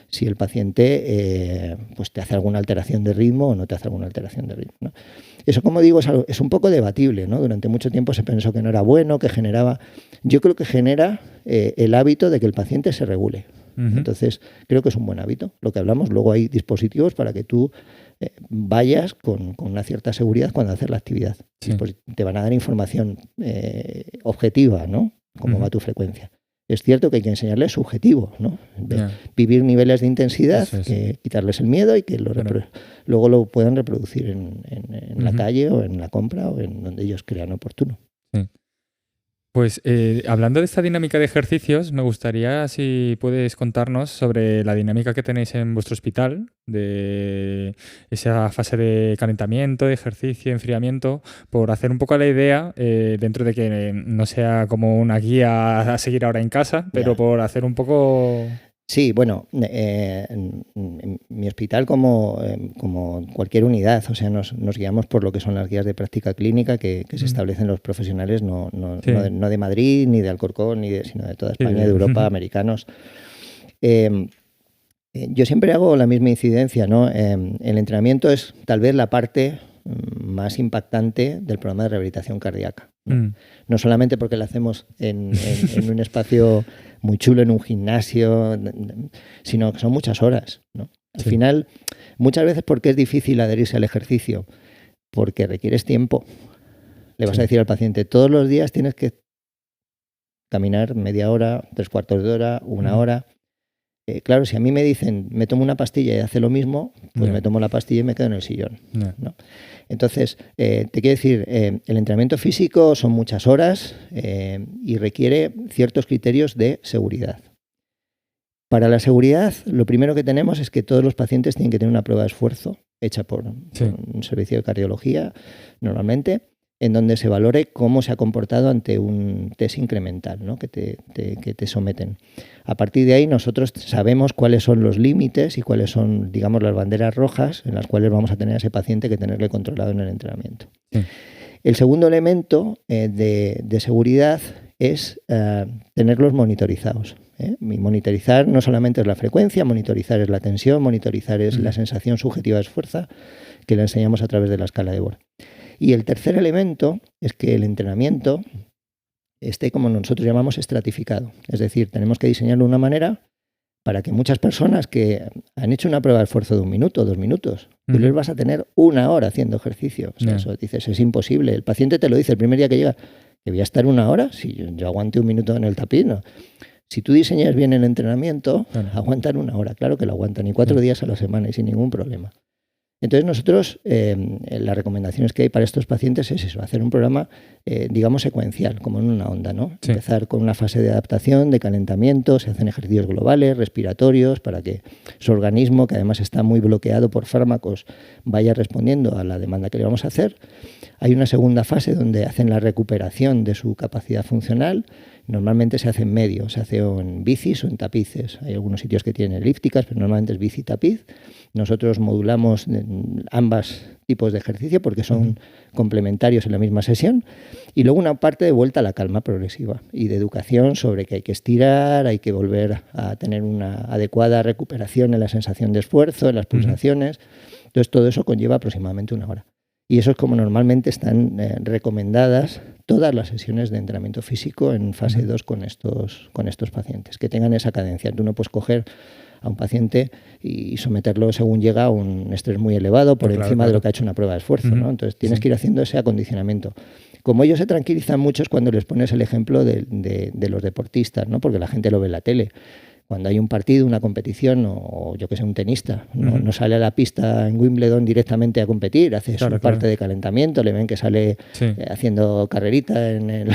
si el paciente pues te hace alguna alteración de ritmo o no te hace alguna alteración de ritmo, ¿no? Eso, como digo, es un poco debatible, ¿no? Durante mucho tiempo se pensó que no era bueno, que generaba... Yo creo que genera el hábito de que el paciente se regule. Entonces, creo que es un buen hábito. Lo que hablamos, luego hay dispositivos para que tú vayas con una cierta seguridad cuando haces la actividad. Pues te van a dar información objetiva, ¿no? Cómo va tu frecuencia. Es cierto que hay que enseñarles su objetivo, ¿no? Vivir niveles de intensidad, quitarles el miedo y que luego lo puedan reproducir en la calle o en la compra o en donde ellos crean oportuno. Pues hablando de esta dinámica de ejercicios, me gustaría si puedes contarnos sobre la dinámica que tenéis en vuestro hospital, de esa fase de calentamiento, de ejercicio, enfriamiento, por hacer un poco la idea, dentro de que no sea como una guía a seguir ahora en casa, pero por hacer un poco... Sí, bueno, en mi hospital como cualquier unidad, o sea, nos guiamos por lo que son las guías de práctica clínica que se establecen los profesionales, no de Madrid, ni de Alcorcón, sino de toda España, de Europa, americanos. Yo siempre hago la misma incidencia, ¿no? El entrenamiento es tal vez la parte más impactante del programa de rehabilitación cardíaca, ¿no? No solamente porque lo hacemos en un espacio muy chulo, en un gimnasio, sino que son muchas horas, ¿no? Al final, muchas veces porque es difícil adherirse al ejercicio, porque requieres tiempo. Le vas a decir al paciente, todos los días tienes que caminar media hora, 3/4 de hora, 1 hora. Claro, si a mí me dicen, me tomo una pastilla y hace lo mismo, pues me tomo la pastilla y me quedo en el sillón, ¿no? Entonces, te quiero decir, el entrenamiento físico son muchas horas y requiere ciertos criterios de seguridad. Para la seguridad, lo primero que tenemos es que todos los pacientes tienen que tener una prueba de esfuerzo hecha por un servicio de cardiología, normalmente, en donde se valore cómo se ha comportado ante un test incremental, ¿no? que te someten. A partir de ahí nosotros sabemos cuáles son los límites y cuáles son, digamos, las banderas rojas en las cuales vamos a tener a ese paciente que tenerle controlado en el entrenamiento. El segundo elemento de seguridad es tenerlos monitorizados. Y monitorizar no solamente es la frecuencia, monitorizar es la tensión, monitorizar es la sensación subjetiva de esfuerzo que le enseñamos a través de la escala de Borg. Y el tercer elemento es que el entrenamiento esté, como nosotros llamamos, estratificado. Es decir, tenemos que diseñarlo de una manera para que muchas personas que han hecho una prueba de esfuerzo de 1 minuto, 2 minutos, tú les vas a tener 1 hora haciendo ejercicio. O sea, eso dices, es imposible. El paciente te lo dice el primer día que llega, ¿Que voy a estar 1 hora? Si yo aguante 1 minuto en el tapiz, no. Si tú diseñas bien el entrenamiento, aguantan 1 hora. Claro que lo aguantan, y 4 días a la semana y sin ningún problema. Entonces nosotros, las recomendaciones que hay para estos pacientes es eso, hacer un programa, digamos, secuencial, como en una onda, ¿no? Sí. Empezar con una fase de adaptación, de calentamiento, se hacen ejercicios globales, respiratorios, para que su organismo, que además está muy bloqueado por fármacos, vaya respondiendo a la demanda que le vamos a hacer. Hay una segunda fase donde hacen la recuperación de su capacidad funcional. Normalmente se hace en medio, se hace en bicis o en tapices. Hay algunos sitios que tienen elípticas, pero normalmente es bici y tapiz. Nosotros modulamos ambos tipos de ejercicio porque son complementarios en la misma sesión. Y luego una parte de vuelta a la calma progresiva y de educación sobre que hay que estirar, hay que volver a tener una adecuada recuperación en la sensación de esfuerzo, en las pulsaciones. Entonces todo eso conlleva aproximadamente 1 hora. Y eso es como normalmente están recomendadas todas las sesiones de entrenamiento físico en fase 2 con estos pacientes, que tengan esa cadencia. Tú no puedes coger a un paciente y someterlo según llega a un estrés muy elevado por encima de lo que ha hecho una prueba de esfuerzo, ¿no? Entonces tienes que ir haciendo ese acondicionamiento. Como ellos se tranquilizan mucho es cuando les pones el ejemplo de los deportistas, ¿no? Porque la gente lo ve en la tele. Cuando hay un partido, una competición, o yo que sé, un tenista, no sale a la pista en Wimbledon directamente a competir, hace su parte de calentamiento, le ven que sale haciendo carrerita en el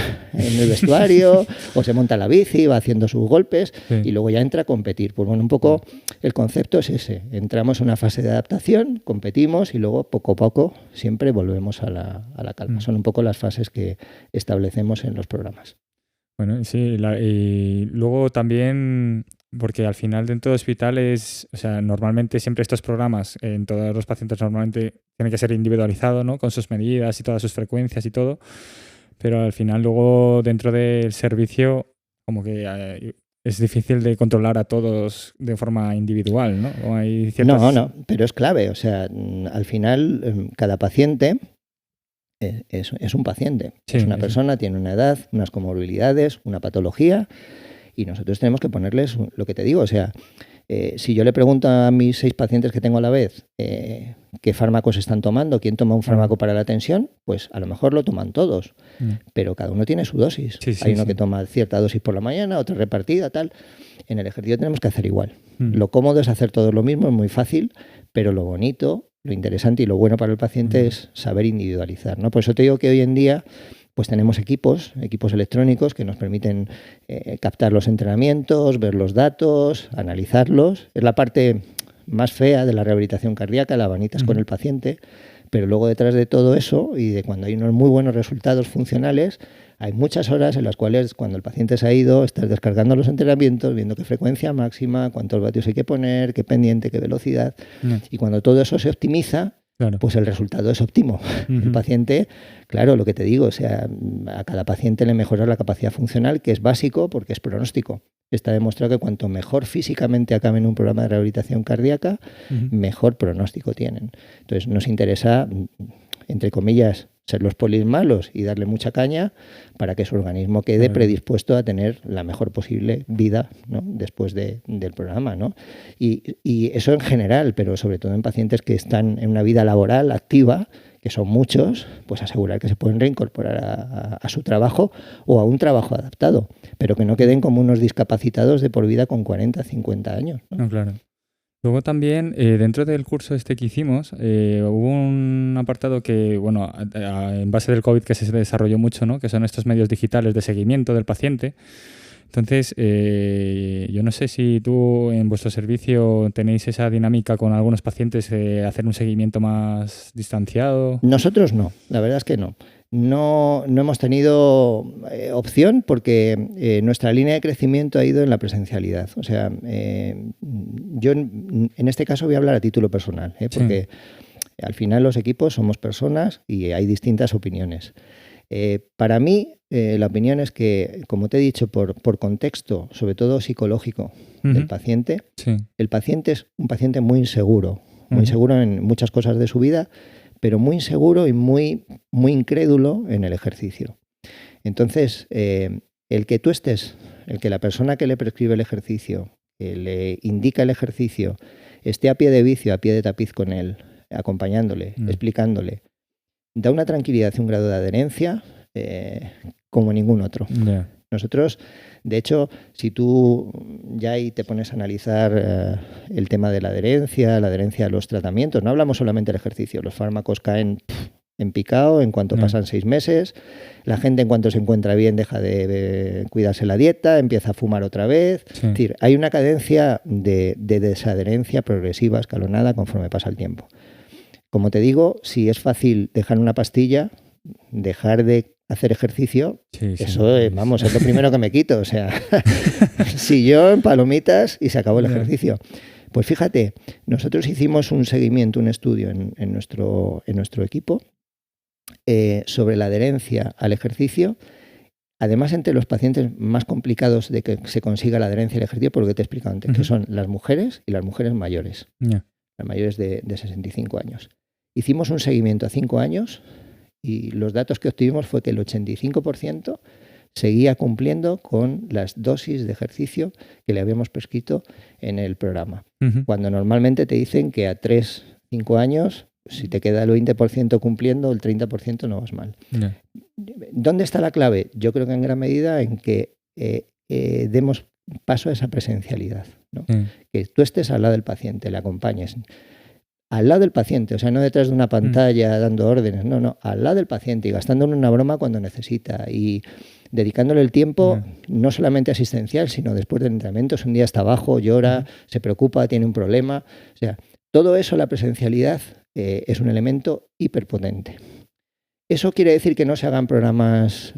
vestuario, o se monta la bici, va haciendo sus golpes, y luego ya entra a competir. Pues bueno, un poco el concepto es ese. Entramos en una fase de adaptación, competimos, y luego poco a poco siempre volvemos a la calma. Son un poco las fases que establecemos en los programas. Bueno, sí, y luego también, porque al final dentro de hospitales, o sea, normalmente siempre estos programas en todos los pacientes normalmente tienen que ser individualizados, ¿no? Con sus medidas y todas sus frecuencias y todo, pero al final luego dentro del servicio como que es difícil de controlar a todos de forma individual, ¿no? O hay ciertas... No, pero es clave, o sea, al final cada paciente... Es un paciente, es una persona, tiene una edad, unas comorbilidades, una patología, y nosotros tenemos que ponerles lo que te digo. O sea, si yo le pregunto a mis 6 pacientes que tengo a la vez qué fármacos están tomando, quién toma un fármaco para la tensión, pues a lo mejor lo toman todos, pero cada uno tiene su dosis. Hay uno que toma cierta dosis por la mañana, otra repartida, tal. En el ejercicio tenemos que hacer igual. Lo cómodo es hacer todo lo mismo, es muy fácil, pero lo bonito, lo interesante y lo bueno para el paciente es saber individualizar, ¿no? Por eso te digo que hoy en día pues tenemos equipos electrónicos que nos permiten captar los entrenamientos, ver los datos, analizarlos. Es la parte más fea de la rehabilitación cardíaca, la vanitas con el paciente, pero luego detrás de todo eso y de cuando hay unos muy buenos resultados funcionales, hay muchas horas en las cuales cuando el paciente se ha ido, estás descargando los entrenamientos, viendo qué frecuencia máxima, cuántos vatios hay que poner, qué pendiente, qué velocidad. Y cuando todo eso se optimiza, pues el resultado es óptimo. El paciente, claro, lo que te digo, o sea, a cada paciente le mejora la capacidad funcional, que es básico porque es pronóstico. Está demostrado que cuanto mejor físicamente acaben un programa de rehabilitación cardíaca, mejor pronóstico tienen. Entonces nos interesa, entre comillas, ser los polis malos y darle mucha caña para que su organismo quede predispuesto a tener la mejor posible vida, ¿no? Después del programa, ¿no? Y eso en general, pero sobre todo en pacientes que están en una vida laboral activa, que son muchos, pues asegurar que se pueden reincorporar a su trabajo o a un trabajo adaptado, pero que no queden como unos discapacitados de por vida con 40, 50 años, ¿no? No, claro. Luego también, dentro del curso este que hicimos, hubo un apartado que, bueno, en base del COVID que se desarrolló mucho, ¿no? Que son estos medios digitales de seguimiento del paciente. Entonces, yo no sé si tú en vuestro servicio tenéis esa dinámica con algunos pacientes, hacer un seguimiento más distanciado. Nosotros no, la verdad es que no. No hemos tenido opción porque nuestra línea de crecimiento ha ido en la presencialidad. O sea, yo en este caso voy a hablar a título personal, porque al final los equipos somos personas y hay distintas opiniones. Para mí, la opinión es que, como te he dicho, por contexto, sobre todo psicológico del paciente, el paciente es un paciente muy inseguro en muchas cosas de su vida, pero muy inseguro y muy incrédulo en el ejercicio. Entonces, el que la persona que le prescribe el ejercicio, que le indica el ejercicio, esté a pie de vicio, a pie de tapiz con él, acompañándole, explicándole, da una tranquilidad y un grado de adherencia como ningún otro. Yeah. Nosotros, de hecho, si tú ya ahí te pones a analizar el tema de la adherencia a los tratamientos, no hablamos solamente del ejercicio, los fármacos caen en picado en cuanto pasan 6 meses, la gente en cuanto se encuentra bien deja de cuidarse la dieta, empieza a fumar otra vez. Sí. Es decir, hay una cadencia de desadherencia progresiva, escalonada, conforme pasa el tiempo. Como te digo, si es fácil dejar una pastilla, dejar de hacer ejercicio, eso es lo primero que me quito. O sea, si yo en palomitas y se acabó el ejercicio. Pues fíjate, nosotros hicimos un seguimiento, un estudio en nuestro equipo sobre la adherencia al ejercicio. Además, entre los pacientes más complicados de que se consiga la adherencia al ejercicio, por lo que te he explicado antes, que son las mujeres y las mujeres mayores, las mayores de 65 años. Hicimos un seguimiento a 5 años y los datos que obtuvimos fue que el 85% seguía cumpliendo con las dosis de ejercicio que le habíamos prescrito en el programa. Cuando normalmente te dicen que a 3-5 años, si te queda el 20% cumpliendo, el 30% no vas mal. ¿Dónde está la clave? Yo creo que en gran medida en que demos paso a esa presencialidad, ¿no? Que tú estés al lado del paciente, le acompañes. Al lado del paciente, o sea, no detrás de una pantalla dando órdenes, no, al lado del paciente y gastándole una broma cuando necesita y dedicándole el tiempo no solamente asistencial, sino después del entrenamiento. Si un día está abajo, llora, se preocupa, tiene un problema. O sea, todo eso, la presencialidad, es un elemento hiperpotente. ¿Eso quiere decir que no se hagan programas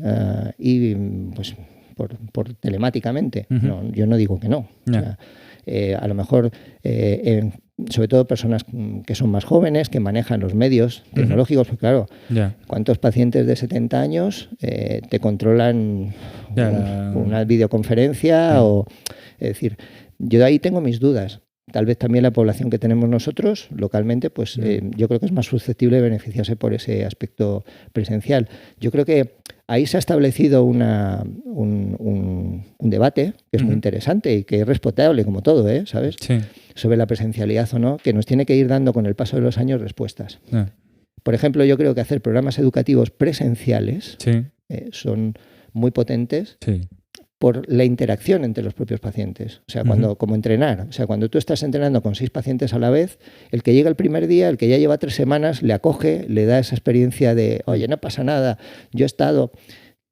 pues, por telemáticamente? No, yo no digo que no. O sea, a lo mejor, sobre todo personas que son más jóvenes, que manejan los medios tecnológicos, pues claro, ¿cuántos pacientes de 70 años te controlan una videoconferencia? Es decir, yo ahí tengo mis dudas. Tal vez también la población que tenemos nosotros localmente, pues yo creo que es más susceptible de beneficiarse por ese aspecto presencial. Yo creo que ahí se ha establecido un debate que es muy interesante y que es respetable como todo, ¿sabes? Sí. Sobre la presencialidad o no, que nos tiene que ir dando con el paso de los años respuestas. Por ejemplo, yo creo que hacer programas educativos presenciales son muy potentes. Sí. Por la interacción entre los propios pacientes. O sea, como entrenar. O sea, cuando tú estás entrenando con 6 pacientes a la vez, el que llega el primer día, el que ya lleva 3 semanas, le acoge, le da esa experiencia de, oye, no pasa nada, yo he estado...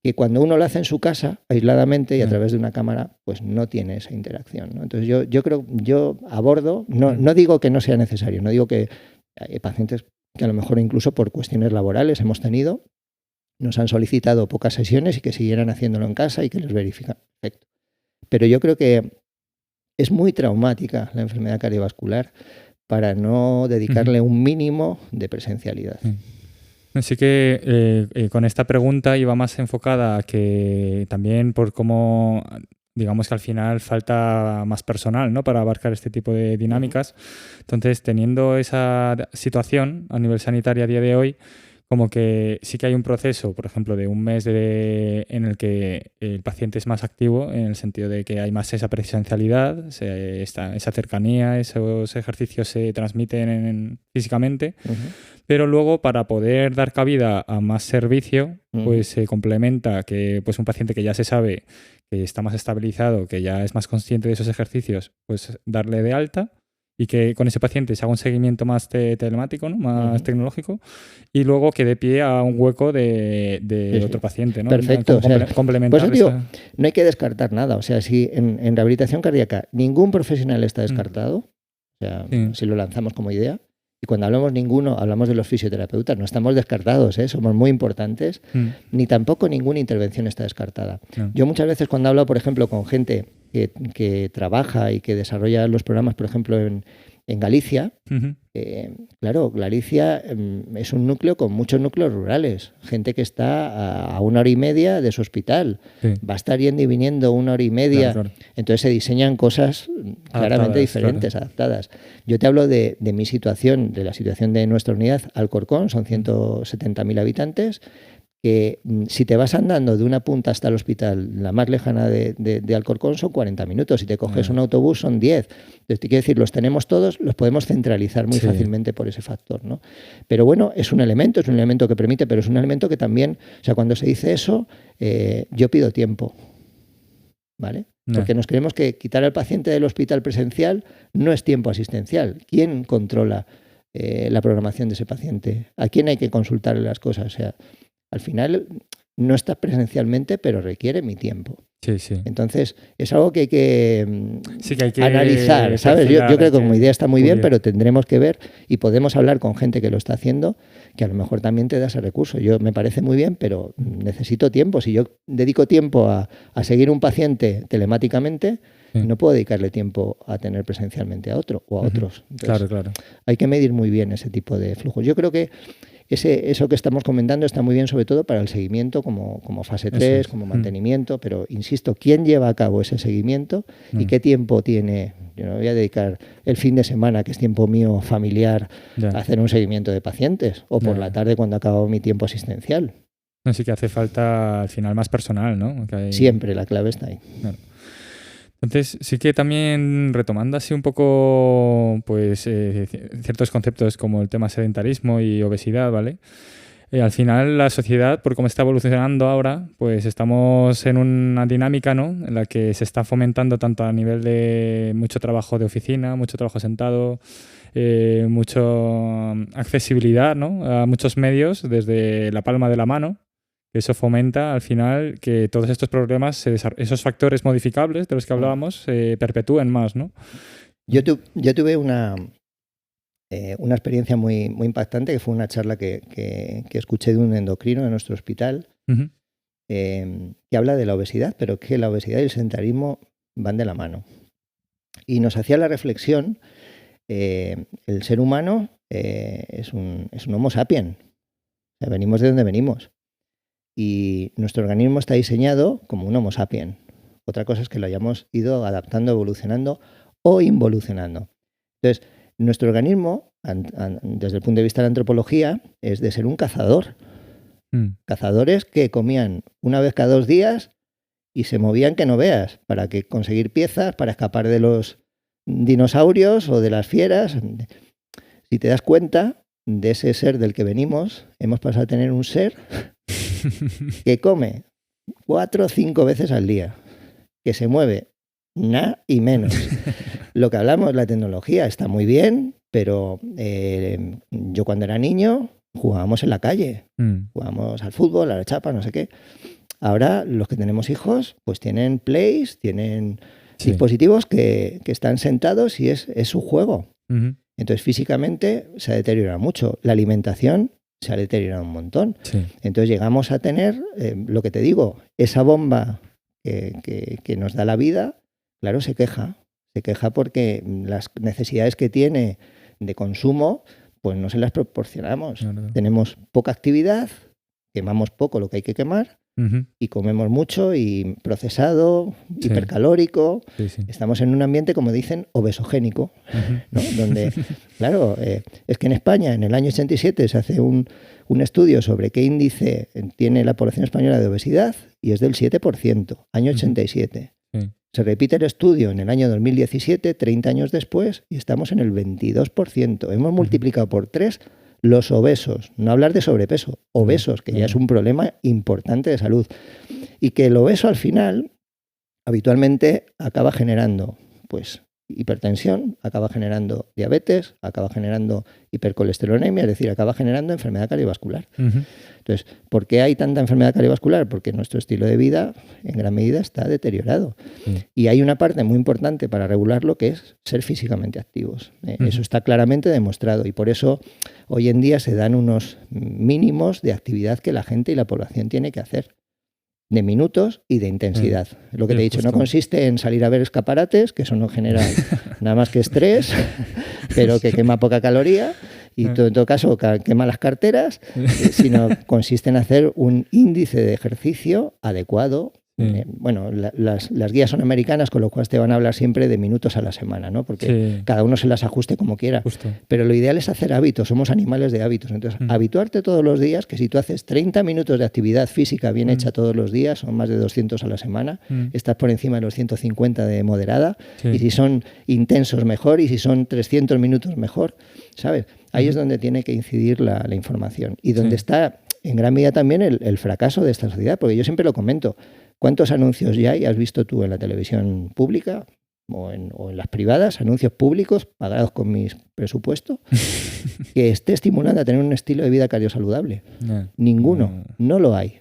Que cuando uno lo hace en su casa, aisladamente y a través de una cámara, pues no tiene esa interacción, ¿no? Entonces yo abordo, no digo que no sea necesario, no digo que hay pacientes que a lo mejor incluso por cuestiones laborales hemos tenido, nos han solicitado pocas sesiones y que siguieran haciéndolo en casa y que les verifican. Perfecto. Pero yo creo que es muy traumática la enfermedad cardiovascular para no dedicarle un mínimo de presencialidad. Así que con esta pregunta iba más enfocada a que también por cómo, digamos que al final falta más personal, ¿no?, para abarcar este tipo de dinámicas. Entonces, teniendo esa situación a nivel sanitario a día de hoy, como que sí que hay un proceso, por ejemplo, de un mes en el que el paciente es más activo, en el sentido de que hay más esa presencialidad, esa cercanía, esos ejercicios se transmiten físicamente, pero luego para poder dar cabida a más servicio, pues se complementa que pues un paciente que ya se sabe que está más estabilizado, que ya es más consciente de esos ejercicios, pues darle de alta. Y que con ese paciente se haga un seguimiento más telemático, ¿no?, más tecnológico, y luego que dé pie a un hueco de otro paciente, ¿no? Perfecto. Complementar. Pues digo, no hay que descartar nada. O sea, si en rehabilitación cardíaca ningún profesional está descartado, o sea, si lo lanzamos como idea, y cuando hablamos ninguno, hablamos de los fisioterapeutas, no estamos descartados, somos muy importantes, ni tampoco ninguna intervención está descartada. Yo muchas veces cuando hablo, por ejemplo, con gente que trabaja y que desarrolla los programas, por ejemplo, en Galicia, claro, Galicia es un núcleo con muchos núcleos rurales, gente que está a 1 hora y media de su hospital, va a estar yendo y viniendo 1 hora y media, claro. Entonces se diseñan cosas claramente diferentes, adaptadas. Yo te hablo de mi situación, de la situación de nuestra unidad, Alcorcón, son 170.000 habitantes, que si te vas andando de una punta hasta el hospital, la más lejana de Alcorcón, son 40 minutos. Si te coges un autobús, son 10. Entonces, te quiero decir, los tenemos todos, los podemos centralizar muy fácilmente por ese factor, ¿no? Pero bueno, es un elemento que permite, pero es un elemento que también, o sea, cuando se dice eso, yo pido tiempo, ¿vale? Porque nos creemos que quitar al paciente del hospital presencial no es tiempo asistencial. ¿Quién controla la programación de ese paciente? ¿A quién hay que consultarle las cosas? O sea, al final no está presencialmente, pero requiere mi tiempo. Sí, sí. Entonces, es algo que hay que analizar, ¿sabes? Yo creo que como idea está muy bien, pero tendremos que ver y podemos hablar con gente que lo está haciendo, que a lo mejor también te da ese recurso. Me parece muy bien, pero necesito tiempo. Si yo dedico tiempo a seguir un paciente telemáticamente, no puedo dedicarle tiempo a tener presencialmente a otro o a otros. Entonces, claro. Hay que medir muy bien ese tipo de flujos. Yo creo que eso que estamos comentando está muy bien, sobre todo para el seguimiento como fase 3, como mantenimiento, pero insisto, ¿quién lleva a cabo ese seguimiento y qué tiempo tiene? Yo no voy a dedicar el fin de semana, que es tiempo mío familiar, a hacer un seguimiento de pacientes, o por la tarde cuando acabo mi tiempo asistencial. Así que hace falta al final más personal, ¿no? Siempre, la clave está ahí. Claro. Entonces, sí que también retomando así un poco pues ciertos conceptos como el tema sedentarismo y obesidad, ¿vale? Al final la sociedad, por cómo está evolucionando ahora, pues estamos en una dinámica, ¿no?, en la que se está fomentando tanto a nivel de mucho trabajo de oficina, mucho trabajo sentado, mucha accesibilidad, ¿no?, a muchos medios desde la palma de la mano. Eso fomenta al final que todos estos problemas, esos factores modificables de los que hablábamos, se perpetúen más, ¿no? Yo tuve una experiencia muy, muy impactante, que fue una charla que escuché de un endocrino de nuestro hospital, que habla de la obesidad, pero que la obesidad y el sedentarismo van de la mano. Y nos hacía la reflexión, el ser humano es un homo sapiens, o sea, venimos de donde venimos. Y nuestro organismo está diseñado como un homo sapiens. Otra cosa es que lo hayamos ido adaptando, evolucionando o involucionando. Entonces, nuestro organismo, desde el punto de vista de la antropología, es de ser un cazador. Cazadores que comían una vez cada 2 días y se movían que no veas, para conseguir piezas, para escapar de los dinosaurios o de las fieras. Si te das cuenta, de ese ser del que venimos, hemos pasado a tener un ser que come 4 o 5 veces al día, que se mueve nada y menos. Lo que hablamos, la tecnología está muy bien, pero yo cuando era niño jugábamos en la calle, jugábamos al fútbol, a la chapa, no sé qué. Ahora los que tenemos hijos pues tienen plays, tienen dispositivos que están sentados y es su juego. Entonces físicamente se ha deteriorado mucho. La alimentación se ha deteriorado un montón. Entonces llegamos a tener, lo que te digo, esa bomba que nos da la vida, claro, se queja porque las necesidades que tiene de consumo, pues no se las proporcionamos. Tenemos poca actividad, quemamos poco lo que hay que quemar, y comemos mucho y procesado, hipercalórico. Estamos en un ambiente, como dicen, obesogénico, ¿no? Donde, claro, es que en España, en el año 87, se hace un estudio sobre qué índice tiene la población española de obesidad y es del 7%, año 87. Se repite el estudio en el año 2017, 30 años después, y estamos en el 22%. Hemos multiplicado por 3 los obesos, no hablar de sobrepeso, obesos, que ya es un problema importante de salud. Y que el obeso al final habitualmente acaba generando pues hipertensión, acaba generando diabetes, acaba generando hipercolesterolemia, es decir, acaba generando enfermedad cardiovascular. Entonces, ¿por qué hay tanta enfermedad cardiovascular? Porque nuestro estilo de vida en gran medida está deteriorado. Y hay una parte muy importante para regularlo, que es ser físicamente activos. Eso está claramente demostrado y por eso hoy en día se dan unos mínimos de actividad que la gente y la población tiene que hacer, de minutos y de intensidad. Lo que te he dicho, no consiste en salir a ver escaparates, que eso no genera nada más que estrés, pero que quema poca caloría y en todo caso quema las carteras, sino consiste en hacer un índice de ejercicio adecuado Bueno, las guías son americanas, con lo cual te van a hablar siempre de minutos a la semana, ¿no? Porque cada uno se las ajuste como quiera. Justo. Pero lo ideal es hacer hábitos, somos animales de hábitos. Entonces, habituarte todos los días, que si tú haces 30 minutos de actividad física bien hecha todos los días, son más de 200 a la semana, estás por encima de los 150 de moderada, y si son intensos mejor, y si son 300 minutos mejor, ¿sabes? Ahí es donde tiene que incidir la información y donde está en gran medida también el fracaso de esta sociedad, porque yo siempre lo comento. ¿Cuántos anuncios ya has visto tú en la televisión pública o en las privadas, anuncios públicos pagados con mis presupuestos, que esté estimulando a tener un estilo de vida cardiosaludable? Ninguno, no lo hay.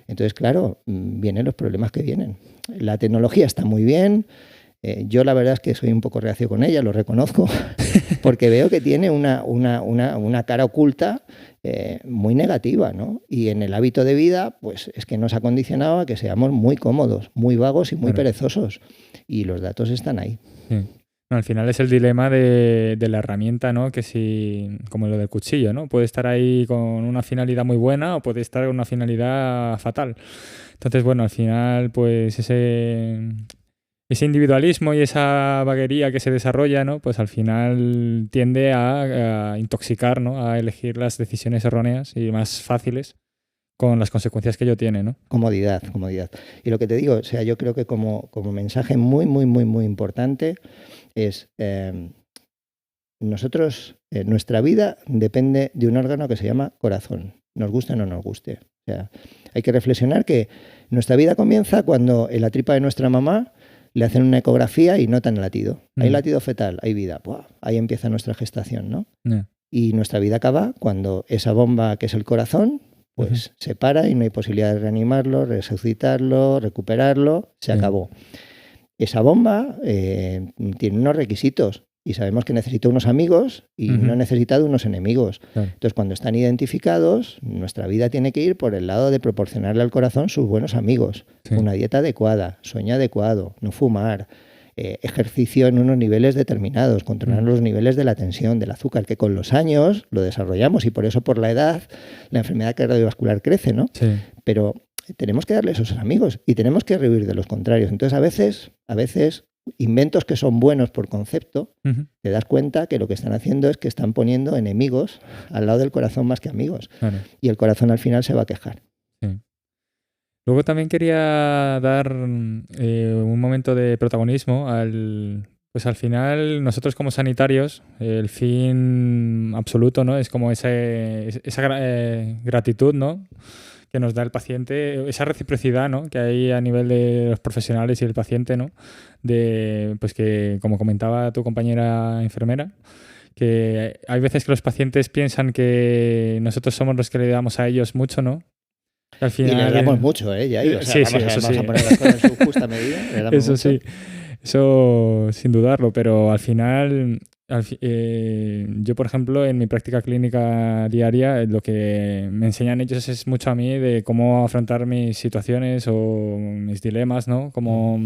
Entonces, claro, vienen los problemas que vienen. La tecnología está muy bien. Yo la verdad es que soy un poco reacio con ella, lo reconozco, porque veo que tiene una cara oculta muy negativa, ¿no? Y en el hábito de vida, pues es que nos ha condicionado a que seamos muy cómodos, muy vagos y muy perezosos. Y los datos están ahí. Sí. No, al final es el dilema de la herramienta, ¿no? Que si, como lo del cuchillo, ¿no? Puede estar ahí con una finalidad muy buena o puede estar con una finalidad fatal. Entonces, bueno, al final, pues ese individualismo y esa vaguería que se desarrolla, ¿no? Pues al final tiende a intoxicar, ¿no? A elegir las decisiones erróneas y más fáciles con las consecuencias que ello tiene, ¿no? Comodidad. Y lo que te digo, o sea, yo creo que como mensaje muy, muy, muy, muy importante es nuestra vida depende de un órgano que se llama corazón, nos guste o no nos guste. O sea, hay que reflexionar que nuestra vida comienza cuando en la tripa de nuestra mamá le hacen una ecografía y notan el latido. Hay latido fetal, hay vida. ¡Buah! Ahí empieza nuestra gestación, ¿no? Y nuestra vida acaba cuando esa bomba que es el corazón, pues se para y no hay posibilidad de reanimarlo, resucitarlo, recuperarlo, se acabó. Esa bomba tiene unos requisitos y sabemos que necesita unos amigos y no necesita de unos enemigos. Entonces, cuando están identificados, nuestra vida tiene que ir por el lado de proporcionarle al corazón sus buenos amigos. Una dieta adecuada, sueño adecuado, no fumar, ejercicio en unos niveles determinados, controlar los niveles de la tensión, del azúcar, que con los años lo desarrollamos y por eso por la edad la enfermedad cardiovascular crece, ¿no? Pero tenemos que darle esos amigos y tenemos que rehuir de los contrarios. Entonces, a veces inventos que son buenos por concepto, te das cuenta que lo que están haciendo es que están poniendo enemigos al lado del corazón más que amigos. Y el corazón al final se va a quejar. Luego también quería dar un momento de protagonismo pues al final nosotros como sanitarios, el fin absoluto, ¿no? Es como esa gratitud, ¿no? Que nos da el paciente, esa reciprocidad, ¿no? Que hay a nivel de los profesionales y el paciente, ¿no? Pues que, como comentaba tu compañera enfermera, que hay veces que los pacientes piensan que nosotros somos los que le damos a ellos mucho, ¿no? Al final, y les damos mucho, Jair. O sea, vamos a poner las cosas en su justa medida. Eso mucho. Sí, eso sin dudarlo, pero al final... yo, por ejemplo, en mi práctica clínica diaria, lo que me enseñan ellos es mucho a mí de cómo afrontar mis situaciones o mis dilemas, ¿no? Como,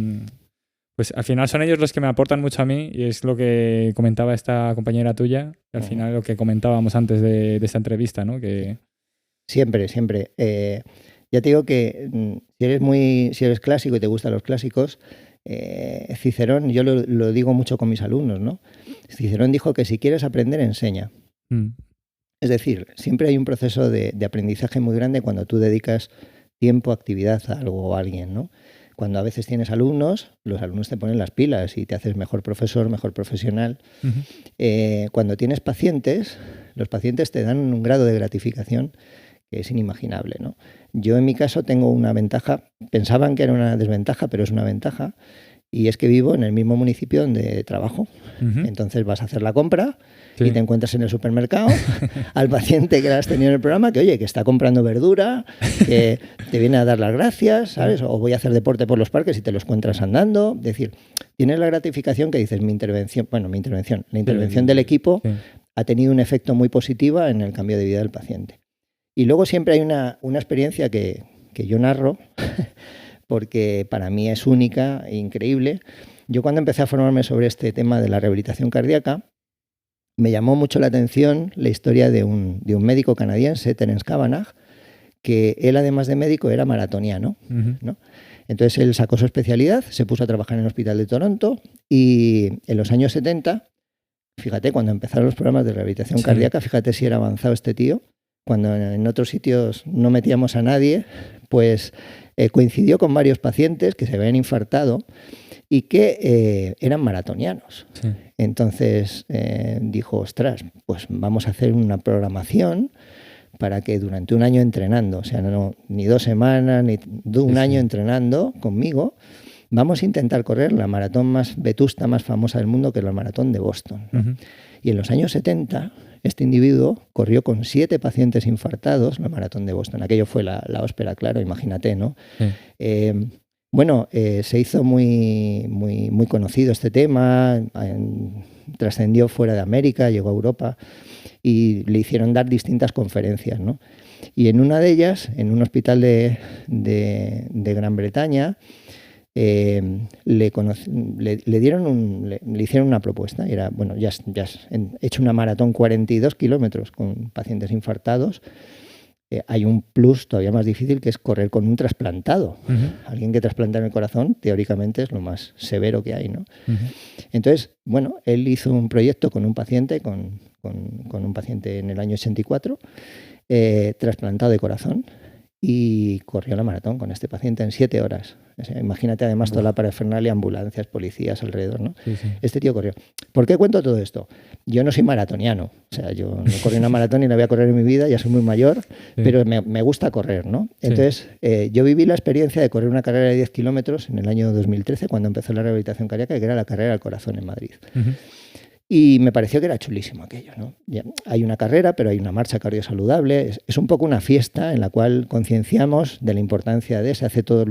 pues al final son ellos los que me aportan mucho a mí y es lo que comentaba esta compañera tuya, al final lo que comentábamos antes de esta entrevista, ¿no? Que... Siempre. Ya te digo que si eres clásico y te gustan los clásicos, Cicerón, yo lo digo mucho con mis alumnos, ¿no? Cicerón dijo que si quieres aprender, enseña. Es decir, siempre hay un proceso de aprendizaje muy grande cuando tú dedicas tiempo, actividad a algo o a alguien, ¿no? Cuando a veces tienes alumnos, los alumnos te ponen las pilas y te haces mejor profesor, mejor profesional. Cuando tienes pacientes, los pacientes te dan un grado de gratificación que es inimaginable, ¿no? Yo en mi caso tengo una ventaja, pensaban que era una desventaja, pero es una ventaja, y es que vivo en el mismo municipio donde trabajo. Entonces vas a hacer la compra y te encuentras en el supermercado al paciente que has tenido en el programa, que oye, que está comprando verdura, que te viene a dar las gracias, ¿sabes? O voy a hacer deporte por los parques y te los encuentras andando. Es decir, tienes la gratificación que dices, la intervención del equipo ha tenido un efecto muy positivo en el cambio de vida del paciente. Y luego siempre hay una experiencia que yo narro, porque para mí es única e increíble. Yo cuando empecé a formarme sobre este tema de la rehabilitación cardíaca, me llamó mucho la atención la historia de un médico canadiense, Terence Kavanagh, que él, además de médico, era maratoniano, ¿no? Entonces él sacó su especialidad, se puso a trabajar en el Hospital de Toronto y en los años 70, fíjate, cuando empezaron los programas de rehabilitación cardíaca, fíjate si era avanzado este tío, cuando en otros sitios no metíamos a nadie, pues coincidió con varios pacientes que se habían infartado y que eran maratonianos. Sí. Entonces dijo, ostras, pues vamos a hacer una programación para que durante un año entrenando, o sea, no, ni 2 semanas, ni un año entrenando conmigo, vamos a intentar correr la maratón más vetusta, más famosa del mundo, que es la maratón de Boston, ¿no? Y en los años 70, este individuo corrió con 7 pacientes infartados la maratón de Boston. Aquello fue la óspera, claro, imagínate, ¿no? Se hizo muy conocido este tema, trascendió fuera de América, llegó a Europa y le hicieron dar distintas conferencias, ¿no? Y en una de ellas, en un hospital de Gran Bretaña, le hicieron una propuesta. Era, bueno, ya has hecho una maratón 42 kilómetros con pacientes infartados. Hay un plus todavía más difícil, que es correr con un trasplantado. Alguien que trasplanta en el corazón, teóricamente, es lo más severo que hay, ¿no? Entonces, bueno, él hizo un proyecto con un paciente, con un paciente en el año 84, trasplantado de corazón, y corrió la maratón con este paciente en 7 horas. O sea, imagínate además toda la parafernalia, ambulancias, policías alrededor, ¿no? Sí. Este tío corrió. ¿Por qué cuento todo esto? Yo no soy maratoniano, o sea, yo no corrí una maratón ni la voy a correr en mi vida, ya soy muy mayor, pero me gusta correr, ¿no? Entonces, yo viví la experiencia de correr una carrera de 10 kilómetros en el año 2013, cuando empezó la rehabilitación cardíaca, que era la carrera del corazón en Madrid. Y me pareció que era chulísimo aquello, ¿no? Ya, hay una carrera, pero hay una marcha cardiosaludable. Es un poco una fiesta en la cual concienciamos de la importancia se hace todos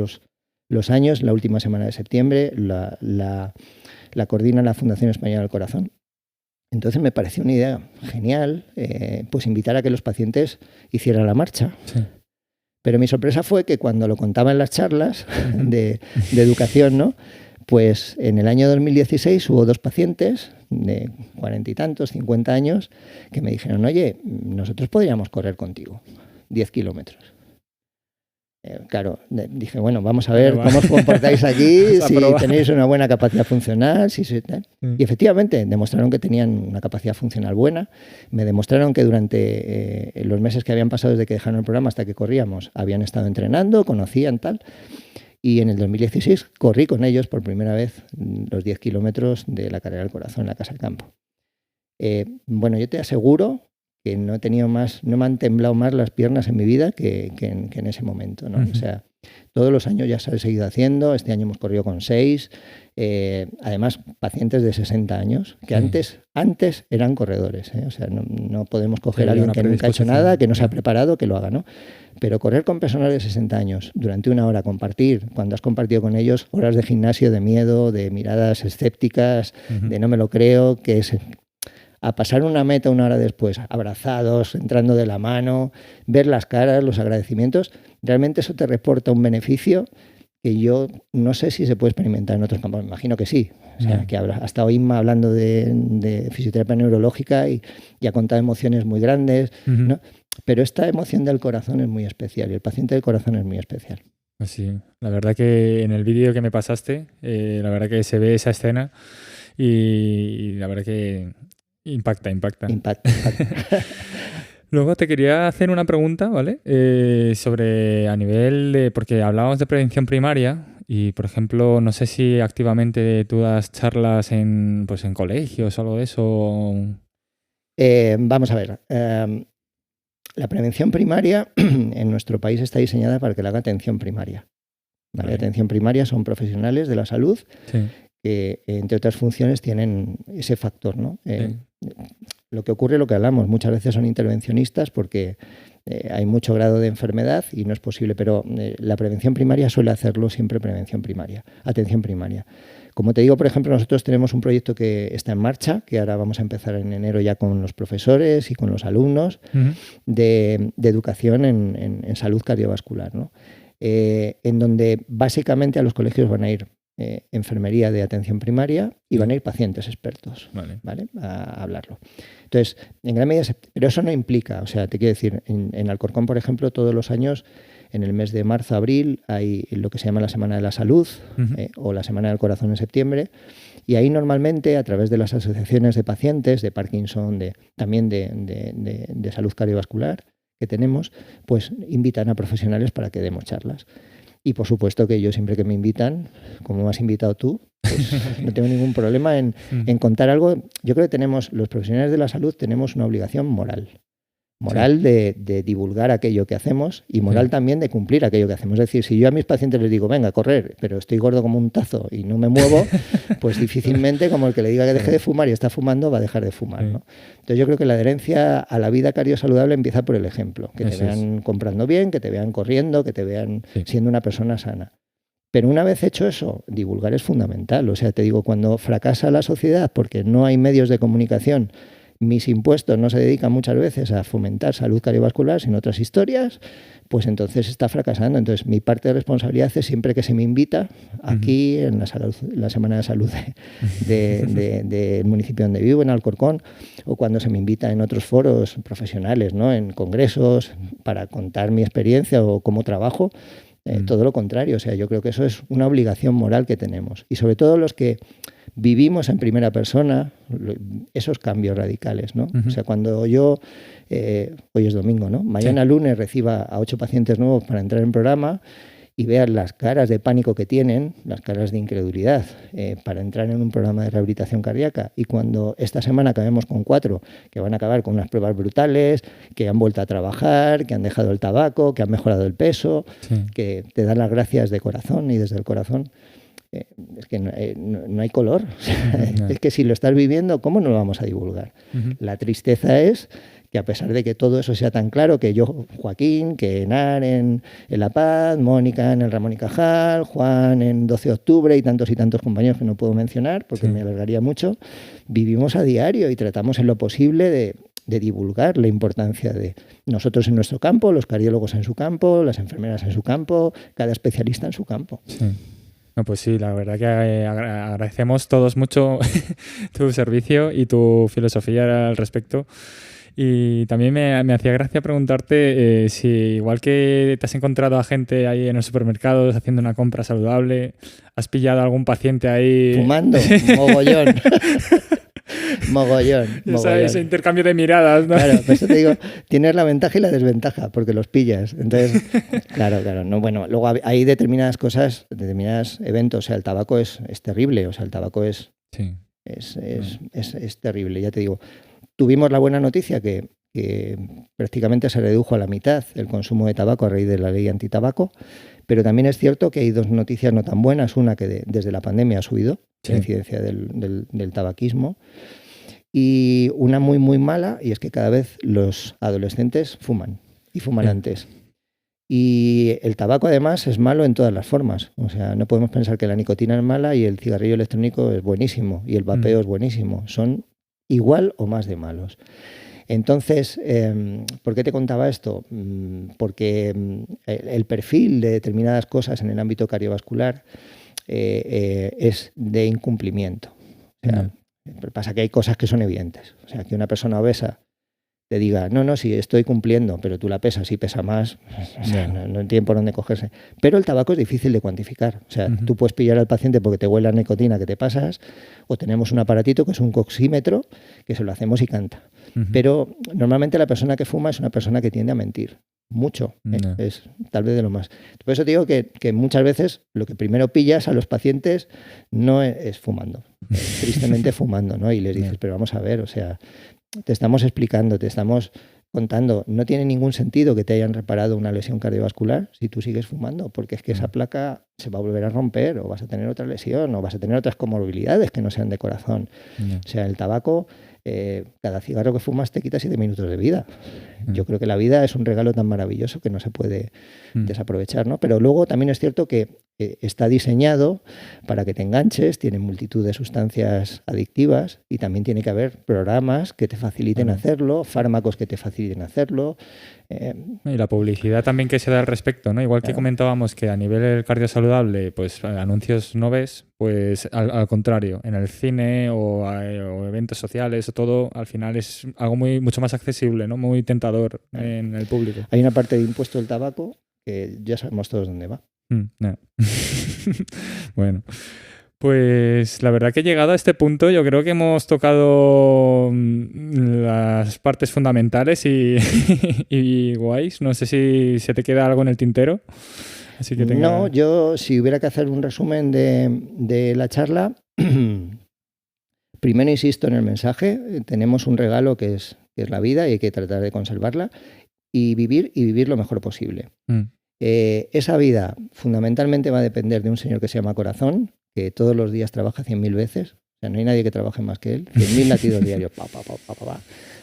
los años, la última semana de septiembre, la coordina la Fundación Española del Corazón. Entonces me pareció una idea genial, pues invitar a que los pacientes hicieran la marcha. Sí. Pero mi sorpresa fue que cuando lo contaba en las charlas de educación, ¿no? Pues en el año 2016 hubo 2 pacientes de 40 y tantos, 50 años, que me dijeron, oye, nosotros podríamos correr contigo 10 kilómetros. Claro, dije, bueno, vamos a ver cómo os comportáis aquí, si tenéis una buena capacidad funcional. Y efectivamente, demostraron que tenían una capacidad funcional buena. Me demostraron que durante los meses que habían pasado desde que dejaron el programa hasta que corríamos, habían estado entrenando, conocían tal. Y en el 2016 corrí con ellos por primera vez los 10 kilómetros de la carrera del corazón en la Casa del Campo. Bueno, yo te aseguro que no me han temblado más las piernas en mi vida que en ese momento, ¿no? O sea, todos los años ya se ha seguido haciendo. Este año hemos corrido con 6. Además, pacientes de 60 años, que antes eran corredores, ¿eh? O sea, no podemos coger a alguien que nunca ha hecho nada, que no se ha preparado, que lo haga, ¿no? Pero correr con personas de 60 años durante una hora, cuando has compartido con ellos horas de gimnasio, de miedo, de miradas escépticas, de no me lo creo, que es a pasar una meta una hora después, abrazados, entrando de la mano, ver las caras, los agradecimientos, realmente eso te reporta un beneficio que yo no sé si se puede experimentar en otros campos. Me imagino que sí. O sea, que ha estado Inma hablando de fisioterapia neurológica y ha contado emociones muy grandes, ¿no? Pero esta emoción del corazón es muy especial y el paciente del corazón es muy especial. Pues sí, la verdad que en el vídeo que me pasaste, la verdad que se ve esa escena y la verdad que impacta. Luego te quería hacer una pregunta, ¿vale? Sobre a nivel de... Porque hablábamos de prevención primaria y, por ejemplo, no sé si activamente tú das charlas en colegios o algo de eso. Vamos a ver. La prevención primaria en nuestro país está diseñada para que la haga atención primaria. ¿Vale? Atención primaria son profesionales de la salud que, entre otras funciones, tienen ese factor, ¿no? Lo que ocurre, lo que hablamos, muchas veces son intervencionistas porque hay mucho grado de enfermedad y no es posible, pero la prevención primaria suele hacerlo siempre prevención primaria, atención primaria. Como te digo, por ejemplo, nosotros tenemos un proyecto que está en marcha, que ahora vamos a empezar en enero ya con los profesores y con los alumnos de educación en salud cardiovascular, ¿no? En donde básicamente a los colegios van a ir enfermería de atención primaria y van a ir pacientes expertos, ¿vale? A hablarlo. Entonces, en gran medida, pero eso no implica, o sea, te quiero decir, en Alcorcón, por ejemplo, todos los años, en el mes de marzo, abril, hay lo que se llama la Semana de la Salud o la Semana del Corazón en septiembre, y ahí normalmente, a través de las asociaciones de pacientes, de Parkinson, también de salud cardiovascular que tenemos, pues invitan a profesionales para que demos charlas. Y por supuesto que yo siempre que me invitan, como me has invitado tú, pues no tengo ningún problema en contar algo. Yo creo que tenemos, los profesionales de la salud, tenemos una obligación moral. Moral de divulgar aquello que hacemos y moral también de cumplir aquello que hacemos. Es decir, si yo a mis pacientes les digo, venga, a correr, pero estoy gordo como un tazo y no me muevo, pues difícilmente, como el que le diga que deje de fumar y está fumando, va a dejar de fumar, ¿no? Entonces yo creo que la adherencia a la vida cardiosaludable empieza por el ejemplo. Que te vean comprando bien, que te vean corriendo, que te vean siendo una persona sana. Pero una vez hecho eso, divulgar es fundamental. O sea, te digo, cuando fracasa la sociedad porque no hay medios de comunicación, mis impuestos no se dedican muchas veces a fomentar salud cardiovascular, sino otras historias, pues entonces está fracasando. Entonces, mi parte de responsabilidad es siempre que se me invita aquí en la Semana de Salud del municipio donde vivo, en Alcorcón, o cuando se me invita en otros foros profesionales, ¿no? En congresos, para contar mi experiencia o cómo trabajo. Todo lo contrario, o sea, yo creo que eso es una obligación moral que tenemos. Y sobre todo los que vivimos en primera persona esos cambios radicales, ¿no? O sea, cuando yo, hoy es domingo, ¿no? Mañana lunes reciba a 8 pacientes nuevos para entrar en programa y vean las caras de pánico que tienen, las caras de incredulidad para entrar en un programa de rehabilitación cardíaca, y cuando esta semana acabemos con 4 que van a acabar con unas pruebas brutales, que han vuelto a trabajar, que han dejado el tabaco, que han mejorado el peso, que te dan las gracias de corazón y desde el corazón, es que no hay color. Es que si lo estás viviendo, ¿cómo no lo vamos a divulgar? La tristeza es que a pesar de que todo eso sea tan claro, que yo, Joaquín, que Enar en La Paz, Mónica en el Ramón y Cajal, Juan en 12 de octubre y tantos compañeros que no puedo mencionar porque me alargaría mucho, vivimos a diario y tratamos en lo posible de divulgar la importancia de nosotros en nuestro campo, los cardiólogos en su campo, las enfermeras en su campo, cada especialista en su campo. Sí. No, pues sí, la verdad que agradecemos todos mucho tu servicio y tu filosofía al respecto. Y también me hacía gracia preguntarte si, igual que te has encontrado a gente ahí en los supermercados haciendo una compra saludable, ¿has pillado a algún paciente ahí? Fumando, mogollón. Mogollón. Ese intercambio de miradas, ¿no? Claro, por eso te digo, tienes la ventaja y la desventaja, porque los pillas. Entonces, claro. No, bueno, luego hay determinadas cosas, determinados eventos. O sea, el tabaco es terrible. O sea, el tabaco es terrible, ya te digo. Tuvimos la buena noticia que prácticamente se redujo a la mitad el consumo de tabaco a raíz de la ley antitabaco, pero también es cierto que hay 2 noticias no tan buenas. Una, que desde la pandemia ha subido la incidencia del tabaquismo, y una muy, muy mala, y es que cada vez los adolescentes fuman, y fuman antes. Y el tabaco además es malo en todas las formas. O sea, no podemos pensar que la nicotina es mala y el cigarrillo electrónico es buenísimo y el vapeo es buenísimo. Son igual o más de malos. Entonces, ¿por qué te contaba esto? Porque el perfil de determinadas cosas en el ámbito cardiovascular es de incumplimiento. O sea, pasa que hay cosas que son evidentes. O sea, que una persona obesa te diga, no, sí, estoy cumpliendo, pero tú la pesas y pesa más, o sea, no tiene por dónde cogerse. Pero el tabaco es difícil de cuantificar. O sea, tú puedes pillar al paciente porque te huele a nicotina que te pasas, o tenemos un aparatito que es un coxímetro, que se lo hacemos y canta. Pero normalmente la persona que fuma es una persona que tiende a mentir. Mucho. Es tal vez de lo más. Por eso te digo que muchas veces lo que primero pillas a los pacientes no es fumando. Tristemente fumando, ¿no? Y les dices, pero vamos a ver, o sea, te estamos explicando, te estamos contando, no tiene ningún sentido que te hayan reparado una lesión cardiovascular si tú sigues fumando, porque es que esa placa se va a volver a romper, o vas a tener otra lesión, o vas a tener otras comorbilidades que no sean de corazón. O sea, el tabaco, cada cigarro que fumas te quita 7 minutos de vida. Yo creo que la vida es un regalo tan maravilloso que no se puede desaprovechar, ¿no? Pero luego también es cierto que está diseñado para que te enganches, tiene multitud de sustancias adictivas y también tiene que haber programas que te faciliten hacerlo, fármacos que te faciliten hacerlo. Y la publicidad también que se da al respecto, ¿no? Igual que comentábamos que a nivel cardiosaludable, pues anuncios no ves, pues al contrario, en el cine o eventos sociales o todo, al final es algo mucho más accesible, ¿no? Muy tentador en el público. Hay una parte de impuesto del tabaco que ya sabemos todos dónde va. No. Bueno, pues la verdad que llegado a este punto yo creo que hemos tocado las partes fundamentales y guays. No sé si se te queda algo en el tintero. Así que No, yo si hubiera que hacer un resumen de la charla, primero insisto en el mensaje, tenemos un regalo que es la vida y hay que tratar de conservarla y vivir lo mejor posible. Esa vida fundamentalmente va a depender de un señor que se llama Corazón, que todos los días trabaja 100.000 veces. O sea, no hay nadie que trabaje más que él. 100.000 latidos diarios,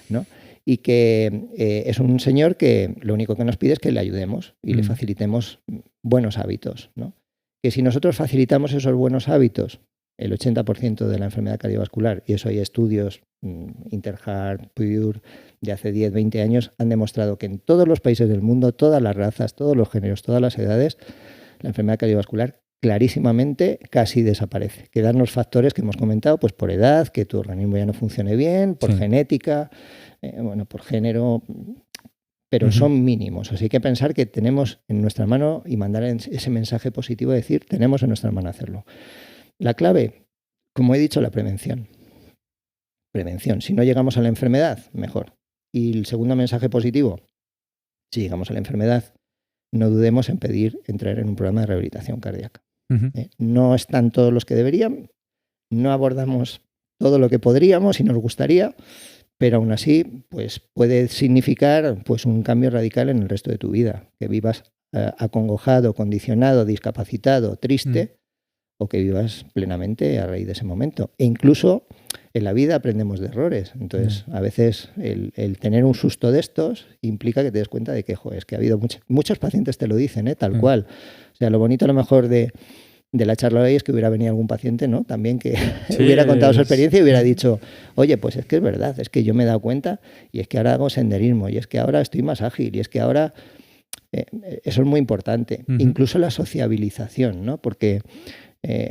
¿no? Y que es un señor que lo único que nos pide es que le ayudemos y le facilitemos buenos hábitos, ¿no? Que si nosotros facilitamos esos buenos hábitos, el 80% de la enfermedad cardiovascular, y eso hay estudios, Interheart, Pure, de hace 10, 20 años, han demostrado que en todos los países del mundo, todas las razas, todos los géneros, todas las edades, la enfermedad cardiovascular clarísimamente casi desaparece. Quedan los factores que hemos comentado, pues por edad, que tu organismo ya no funcione bien, por genética, por género, pero son mínimos. Así que pensar que tenemos en nuestra mano y mandar ese mensaje positivo de decir, tenemos en nuestra mano hacerlo. La clave, como he dicho, la prevención. Prevención. Si no llegamos a la enfermedad, mejor. Y el segundo mensaje positivo, si llegamos a la enfermedad, no dudemos en pedir entrar en un programa de rehabilitación cardíaca. No están todos los que deberían, no abordamos todo lo que podríamos y nos gustaría, pero aún así pues puede significar pues un cambio radical en el resto de tu vida, que vivas acongojado, condicionado, discapacitado, triste, o que vivas plenamente a raíz de ese momento. E incluso en la vida aprendemos de errores. Entonces, a veces el tener un susto de estos implica que te des cuenta de que, es que ha habido muchos pacientes te lo dicen, tal cual. O sea, lo bonito a lo mejor de la charla de hoy es que hubiera venido algún paciente, ¿no? También que hubiera contado su experiencia y hubiera dicho, oye, pues es que es verdad, es que yo me he dado cuenta y es que ahora hago senderismo y es que ahora estoy más ágil y es que ahora... eso es muy importante. Incluso la sociabilización, ¿no? Porque...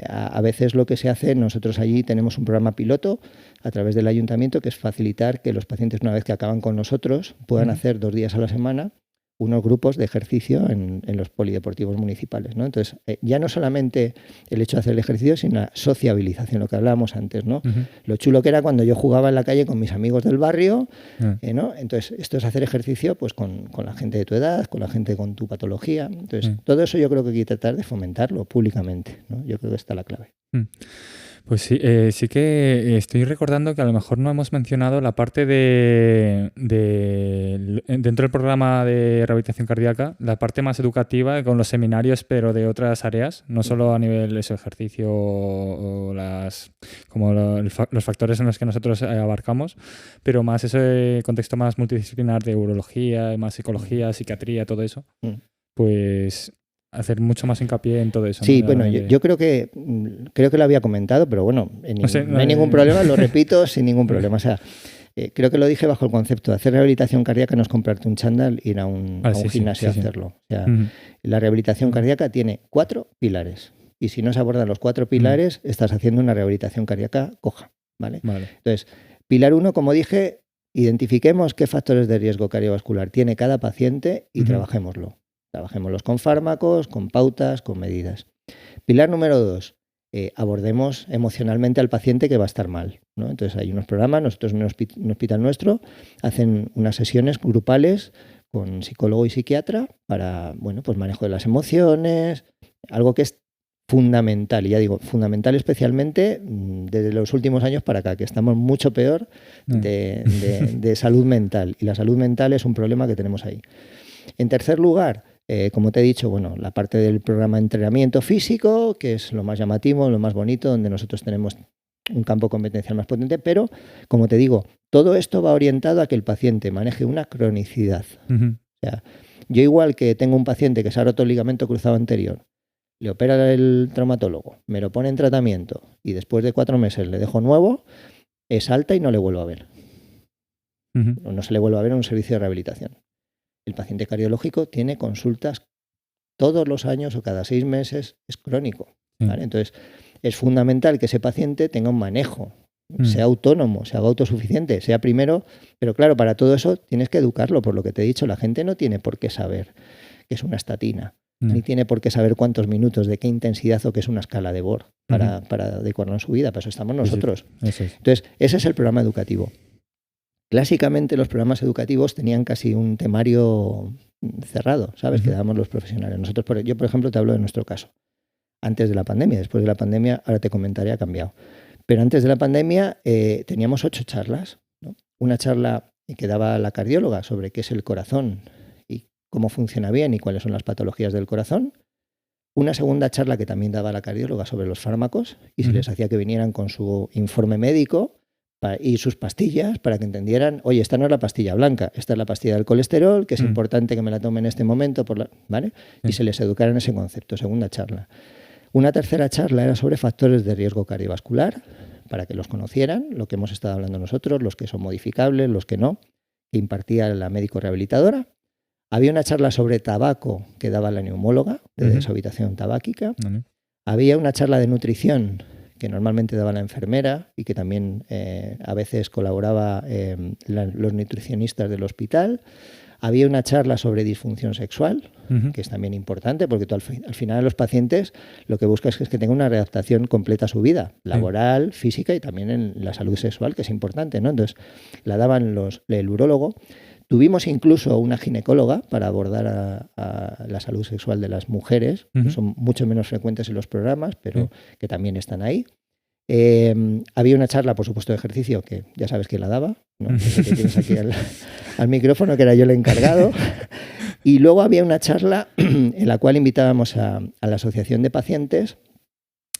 a veces lo que se hace, nosotros allí tenemos un programa piloto a través del ayuntamiento que es facilitar que los pacientes una vez que acaban con nosotros puedan hacer 2 días a la semana unos grupos de ejercicio en los polideportivos municipales, ¿no? Entonces, ya no solamente el hecho de hacer el ejercicio, sino la sociabilización, lo que hablábamos antes, ¿no? Lo chulo que era cuando yo jugaba en la calle con mis amigos del barrio, ¿no? Entonces, esto es hacer ejercicio pues con la gente de tu edad, con la gente con tu patología. Entonces, todo eso yo creo que hay que tratar de fomentarlo públicamente, ¿no? Yo creo que está la clave. Pues sí, sí que estoy recordando que a lo mejor no hemos mencionado la parte dentro del programa de rehabilitación cardíaca, la parte más educativa con los seminarios, pero de otras áreas, no solo a nivel ejercicio o los factores en los que nosotros abarcamos, pero más ese contexto más multidisciplinar de urología, más psicología, psiquiatría, todo eso. Pues... hacer mucho más hincapié en todo eso. Sí, ¿no? bueno, yo creo que lo había comentado, pero bueno, no hay ningún problema, lo repito sin ningún problema. O sea, creo que lo dije bajo el concepto de hacer rehabilitación cardíaca no es comprarte un chándal, ir a un gimnasio a hacerlo. O sea, la rehabilitación cardíaca tiene 4 pilares. Y si no se abordan los 4 pilares, estás haciendo una rehabilitación cardíaca coja. ¿Vale? Entonces, pilar 1, como dije, identifiquemos qué factores de riesgo cardiovascular tiene cada paciente y trabajémoslo. Trabajémoslos con fármacos, con pautas, con medidas. Pilar número 2, abordemos emocionalmente al paciente que va a estar mal, ¿no? Entonces hay unos programas, nosotros en un hospital nuestro hacen unas sesiones grupales con psicólogo y psiquiatra para, pues manejo de las emociones, algo que es fundamental, y ya digo, fundamental especialmente desde los últimos años para acá, que estamos mucho peor de salud mental, y la salud mental es un problema que tenemos ahí. En tercer lugar, como te he dicho, la parte del programa de entrenamiento físico, que es lo más llamativo, lo más bonito, donde nosotros tenemos un campo competencial más potente, pero, como te digo, todo esto va orientado a que el paciente maneje una cronicidad. O sea, yo igual que tengo un paciente que se ha roto el ligamento cruzado anterior, le opera el traumatólogo, me lo pone en tratamiento y después de 4 meses le dejo nuevo, es alta y no le vuelvo a ver. O no se le vuelve a ver en un servicio de rehabilitación. El paciente cardiológico tiene consultas todos los años o cada 6 meses, es crónico. ¿Vale? Entonces, es fundamental que ese paciente tenga un manejo, sea autónomo, sea autosuficiente, sea primero, pero claro, para todo eso tienes que educarlo, por lo que te he dicho, la gente no tiene por qué saber qué es una estatina, ni tiene por qué saber cuántos minutos, de qué intensidad o qué es una escala de Bohr para adecuarnos su vida, para eso estamos nosotros. Eso es. Entonces, ese es el programa educativo. Clásicamente los programas educativos tenían casi un temario cerrado, ¿sabes? Que dábamos los profesionales. Yo, por ejemplo, te hablo de nuestro caso. Antes de la pandemia, después de la pandemia, ahora te comentaré, ha cambiado. Pero antes de la pandemia teníamos 8 charlas, ¿no? Una charla que daba la cardióloga sobre qué es el corazón y cómo funciona bien y cuáles son las patologías del corazón. Una segunda charla que también daba la cardióloga sobre los fármacos y se les hacía que vinieran con su informe médico y sus pastillas para que entendieran, oye, esta no es la pastilla blanca, esta es la pastilla del colesterol, que es importante que me la tome en este momento, ¿vale? Y se les educara en ese concepto, segunda charla. Una tercera charla era sobre factores de riesgo cardiovascular, para que los conocieran, lo que hemos estado hablando nosotros, los que son modificables, los que no, que impartía la médico rehabilitadora. Había una charla sobre tabaco que daba la neumóloga, de deshabitación tabáquica. Había una charla de nutrición que normalmente daba la enfermera y que también a veces colaboraba los nutricionistas del hospital. Había una charla sobre disfunción sexual, que es también importante, porque tú al final los pacientes lo que buscas es que tengan una readaptación completa a su vida, laboral, física y también en la salud sexual, que es importante, ¿no? Entonces, la daban el urólogo. Tuvimos incluso una ginecóloga para abordar a la salud sexual de las mujeres, que son mucho menos frecuentes en los programas, pero que también están ahí. Había una charla, por supuesto, de ejercicio, que ya sabes quién la daba, ¿no? Que tienes aquí al micrófono, que era yo el encargado. Y luego había una charla en la cual invitábamos a la asociación de pacientes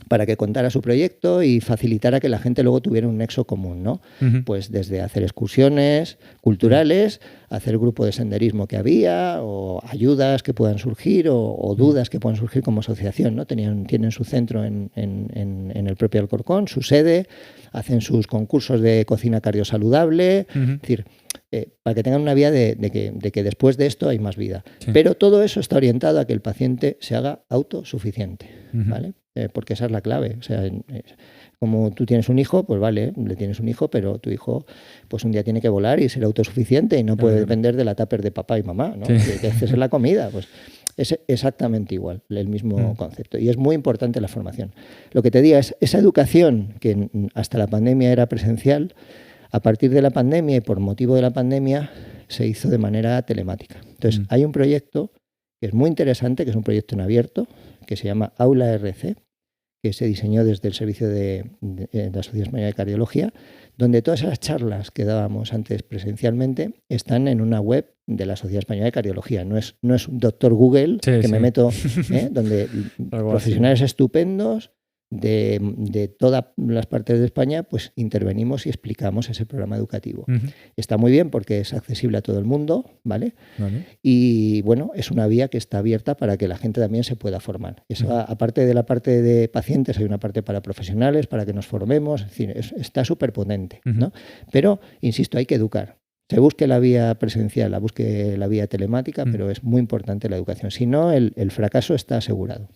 para que contara su proyecto y facilitara que la gente luego tuviera un nexo común, ¿no? Pues desde hacer excursiones culturales, hacer grupo de senderismo que había, o ayudas que puedan surgir, o dudas que puedan surgir como asociación, ¿no? Tienen su centro en el propio Alcorcón, su sede, hacen sus concursos de cocina cardiosaludable, es decir, para que tengan una vía de que después de esto hay más vida. Sí. Pero todo eso está orientado a que el paciente se haga autosuficiente, ¿vale? Porque esa es la clave. O sea, como tú tienes un hijo, pues vale, le tienes un hijo, pero tu hijo pues un día tiene que volar y ser autosuficiente y no puede depender de la tupper de papá y mamá, ¿no? Sí. Que haces la comida, pues es exactamente igual, el mismo concepto. Y es muy importante la formación. Lo que te digo es, esa educación que hasta la pandemia era presencial, a partir de la pandemia y por motivo de la pandemia se hizo de manera telemática. Entonces, hay un proyecto que es muy interesante, que es un proyecto en abierto, que se llama Aula RC, que se diseñó desde el servicio de la Sociedad Española de Cardiología, donde todas esas charlas que dábamos antes presencialmente están en una web de la Sociedad Española de Cardiología. No es un doctor Google me meto, donde profesionales estupendos de todas las partes de España, pues intervenimos y explicamos ese programa educativo. Está muy bien porque es accesible a todo el mundo, ¿vale? Y bueno, es una vía que está abierta para que la gente también se pueda formar. Eso, aparte de la parte de pacientes, hay una parte para profesionales, para que nos formemos, es decir, está súper potente, ¿no? Pero, insisto, hay que educar. Se busque la vía presencial, busque la vía telemática, pero es muy importante la educación. Si no, el fracaso está asegurado.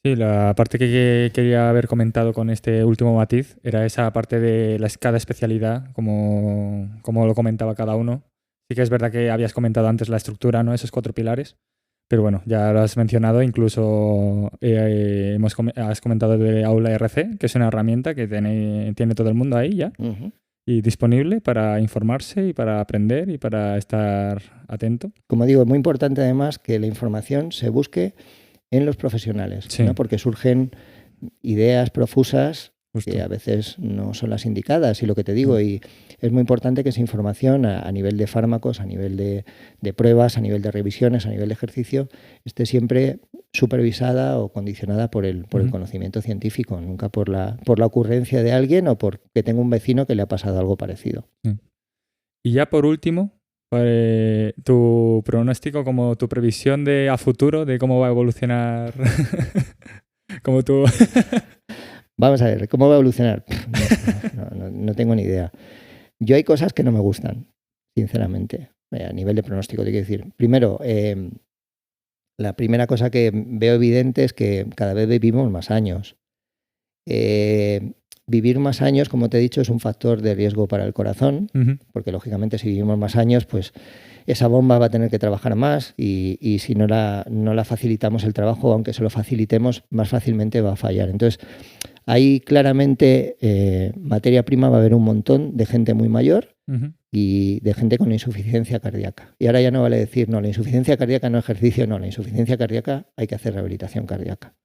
Sí, la parte que quería haber comentado con este último matiz era esa parte de cada especialidad, como lo comentaba cada uno. Sí que es verdad que habías comentado antes la estructura, ¿no? Esos 4 pilares, pero bueno, ya lo has mencionado, incluso has comentado de Aula RC, que es una herramienta que tiene todo el mundo ahí ya y disponible para informarse y para aprender y para estar atento. Como digo, es muy importante además que la información se busque en los profesionales, ¿no? Porque surgen ideas profusas que a veces no son las indicadas, y lo que te digo, y es muy importante que esa información a nivel de fármacos, a nivel de pruebas, a nivel de revisiones, a nivel de ejercicio, esté siempre supervisada o condicionada por el conocimiento científico, nunca por la ocurrencia de alguien o porque tengo un vecino que le ha pasado algo parecido. Y ya por último, tu pronóstico, como tu previsión a futuro de cómo va a evolucionar. Como tú. Vamos a ver, ¿cómo va a evolucionar? No tengo ni idea. Yo hay cosas que no me gustan, sinceramente, a nivel de pronóstico, te quiero decir. Primero, la primera cosa que veo evidente es que cada vez vivimos más años. Vivir más años, como te he dicho, es un factor de riesgo para el corazón, porque lógicamente si vivimos más años, pues esa bomba va a tener que trabajar más y si no la facilitamos el trabajo, aunque se lo facilitemos, más fácilmente va a fallar. Entonces, ahí claramente materia prima va a haber un montón de gente muy mayor y de gente con insuficiencia cardíaca. Y ahora ya no vale decir, no, la insuficiencia cardíaca no ejercicio, no, la insuficiencia cardíaca hay que hacer rehabilitación cardíaca.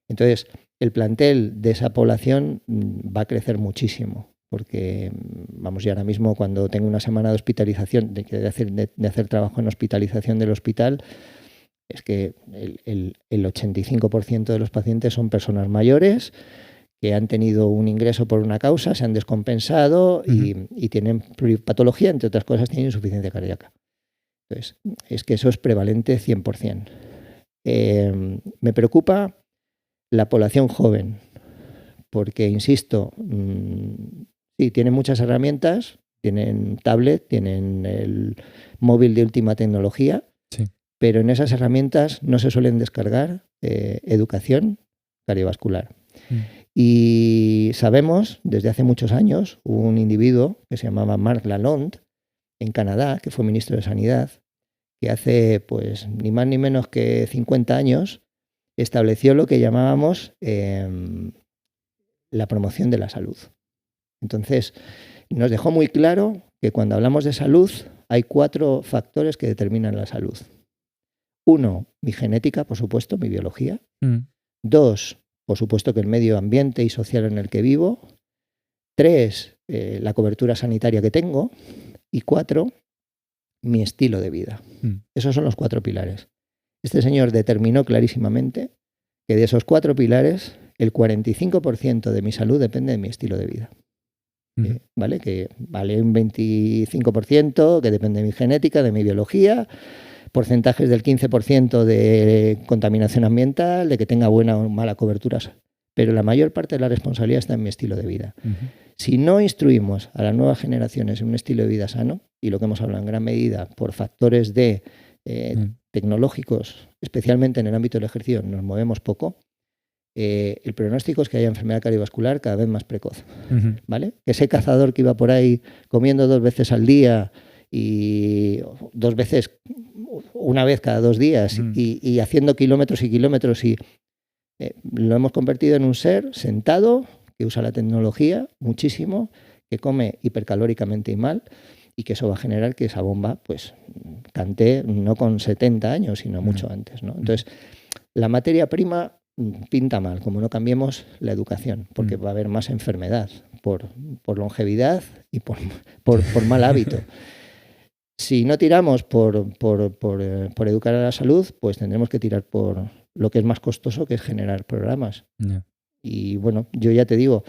Entonces, el plantel de esa población va a crecer muchísimo, porque, vamos, ya ahora mismo cuando tengo una semana de hospitalización, de hacer trabajo en hospitalización del hospital, es que el 85% de los pacientes son personas mayores que han tenido un ingreso por una causa, se han descompensado y tienen pluripatología, entre otras cosas tienen insuficiencia cardíaca. Entonces, es que eso es prevalente 100%. Me preocupa la población joven, porque, insisto, sí, tienen muchas herramientas, tienen tablet, tienen el móvil de última tecnología, sí, pero en esas herramientas no se suelen descargar educación cardiovascular. Y sabemos, desde hace muchos años, un individuo que se llamaba Marc Lalonde, en Canadá, que fue ministro de Sanidad, que hace pues ni más ni menos que 50 años estableció lo que llamábamos la promoción de la salud. Entonces, nos dejó muy claro que cuando hablamos de salud hay 4 factores que determinan la salud. 1, mi genética, por supuesto, mi biología. 2, por supuesto que el medio ambiente y social en el que vivo. 3, la cobertura sanitaria que tengo. Y 4, mi estilo de vida. Esos son los 4 pilares. Este señor determinó clarísimamente que de esos 4 pilares, el 45% de mi salud depende de mi estilo de vida. ¿Vale? Que vale un 25% que depende de mi genética, de mi biología, porcentajes del 15% de contaminación ambiental, de que tenga buena o mala cobertura. Pero la mayor parte de la responsabilidad está en mi estilo de vida. Si no instruimos a las nuevas generaciones en un estilo de vida sano, y lo que hemos hablado en gran medida por factores de tecnológicos, especialmente en el ámbito del ejercicio, nos movemos poco, el pronóstico es que haya enfermedad cardiovascular cada vez más precoz. ¿Vale? Ese cazador que iba por ahí comiendo 2 veces al día y 2 veces, una vez cada 2 días y haciendo kilómetros y kilómetros lo hemos convertido en un ser sentado que usa la tecnología muchísimo, que come hipercalóricamente y mal, y que eso va a generar que esa bomba pues cante no con 70 años, sino mucho antes, ¿no? Entonces, la materia prima pinta mal, como no cambiemos la educación, porque va a haber más enfermedad por longevidad y por mal hábito. Si no tiramos por educar a la salud, pues tendremos que tirar por lo que es más costoso, que es generar programas. Y bueno, yo ya te digo,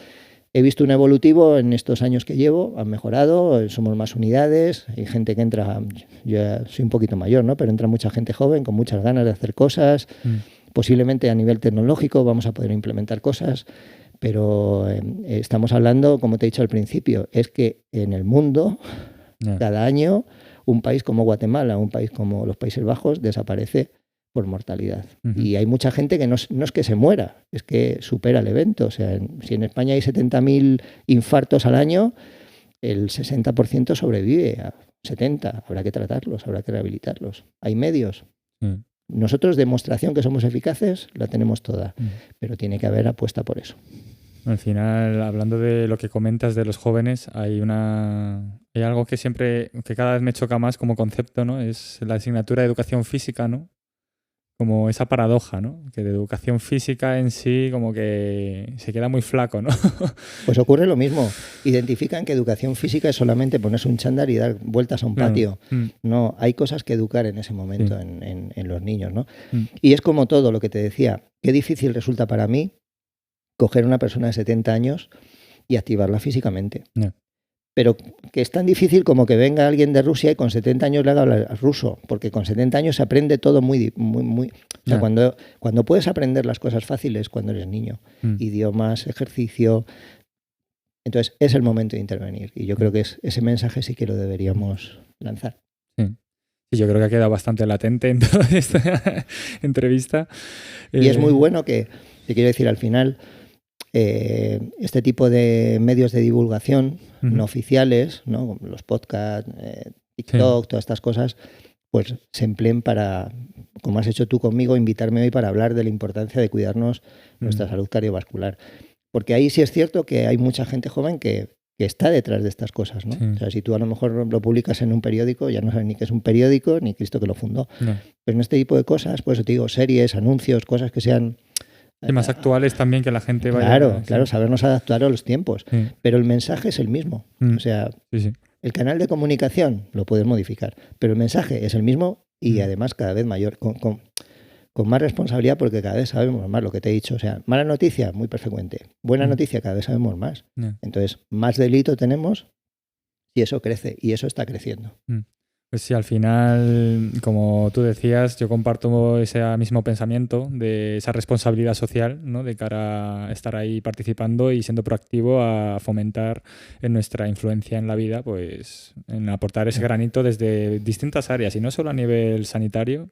he visto un evolutivo en estos años que llevo, han mejorado, somos más unidades, hay gente que entra, yo ya soy un poquito mayor, ¿no? Pero entra mucha gente joven con muchas ganas de hacer cosas, posiblemente a nivel tecnológico vamos a poder implementar cosas, pero estamos hablando, como te he dicho al principio, es que en el mundo, cada año, un país como Guatemala, un país como los Países Bajos, desaparece por mortalidad. Y hay mucha gente que no es que se muera, es que supera el evento. O sea, si en España hay 70.000 infartos al año, el 60% sobrevive a 70. Habrá que tratarlos, habrá que rehabilitarlos. Hay medios. Nosotros, demostración que somos eficaces, la tenemos toda, pero tiene que haber apuesta por eso. Al final, hablando de lo que comentas de los jóvenes, hay algo que cada vez me choca más como concepto, ¿no? Es la asignatura de educación física, ¿no? Como esa paradoja, ¿no? Que de educación física en sí como que se queda muy flaco, ¿no? Pues ocurre lo mismo. Identifican que educación física es solamente ponerse un chándal y dar vueltas a un patio. No, hay cosas que educar en ese momento en los niños, ¿no? Y es como todo lo que te decía. Qué difícil resulta para mí coger a una persona de 70 años y activarla físicamente. pero que es tan difícil como que venga alguien de Rusia y con 70 años le haga hablar ruso, porque con 70 años se aprende todo muy... O sea, cuando puedes aprender las cosas fáciles cuando eres niño, idiomas, ejercicio, entonces es el momento de intervenir. Y yo creo que ese mensaje sí que lo deberíamos lanzar. Sí, yo creo que ha quedado bastante latente en toda esta entrevista. Y es muy bueno que, te quiero decir, al final, este tipo de medios de divulgación no oficiales, ¿no? Los podcasts, TikTok, todas estas cosas, pues se empleen para, como has hecho tú conmigo, invitarme hoy para hablar de la importancia de cuidarnos nuestra salud cardiovascular. Porque ahí sí es cierto que hay mucha gente joven que está detrás de estas cosas, ¿no? Sí. O sea, si tú a lo mejor lo publicas en un periódico, ya no sabes ni qué es un periódico, ni Cristo que lo fundó. No. Pero en este tipo de cosas, pues te digo, series, anuncios, cosas que sean... Y más actuales también, que la gente vaya... Claro, sabernos adaptar a los tiempos. Sí. Pero el mensaje es el mismo. O sea, el canal de comunicación lo puedes modificar, pero el mensaje es el mismo y además cada vez mayor, con más responsabilidad, porque cada vez sabemos más, lo que te he dicho. O sea, mala noticia, muy frecuente. Buena noticia, cada vez sabemos más. Entonces, más delito tenemos y eso crece, y eso está creciendo. Pues sí, al final, como tú decías, yo comparto ese mismo pensamiento de esa responsabilidad social, ¿no? De cara a estar ahí participando y siendo proactivo a fomentar en nuestra influencia en la vida, pues en aportar ese granito desde distintas áreas, y no solo a nivel sanitario,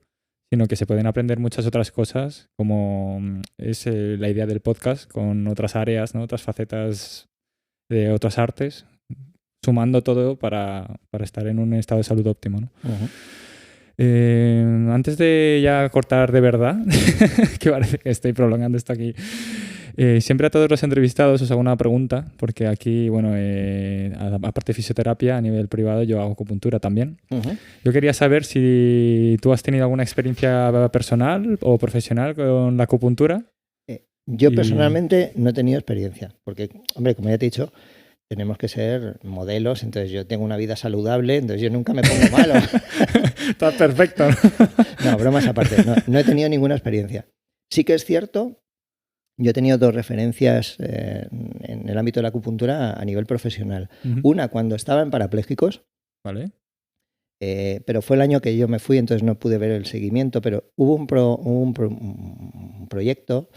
sino que se pueden aprender muchas otras cosas, como es la idea del podcast, con otras áreas, ¿no? Otras facetas de otras artes, sumando todo para estar en un estado de salud óptimo, ¿no? Antes de ya cortar de verdad, que parece que estoy prolongando esto aquí, siempre a todos los entrevistados os hago una pregunta, porque aquí, bueno, aparte de fisioterapia, a nivel privado yo hago acupuntura también. Yo quería saber si tú has tenido alguna experiencia personal o profesional con la acupuntura. Yo personalmente no he tenido experiencia, porque, hombre, como ya te he dicho, tenemos que ser modelos, entonces yo tengo una vida saludable, entonces yo nunca me pongo malo. Estás perfecto, ¿no? No, bromas aparte, no he tenido ninguna experiencia. Sí que es cierto, yo he tenido 2 referencias en el ámbito de la acupuntura a nivel profesional. Una cuando estaba en parapléjicos, ¿vale? Pero fue el año que yo me fui, entonces no pude ver el seguimiento, pero hubo un proyecto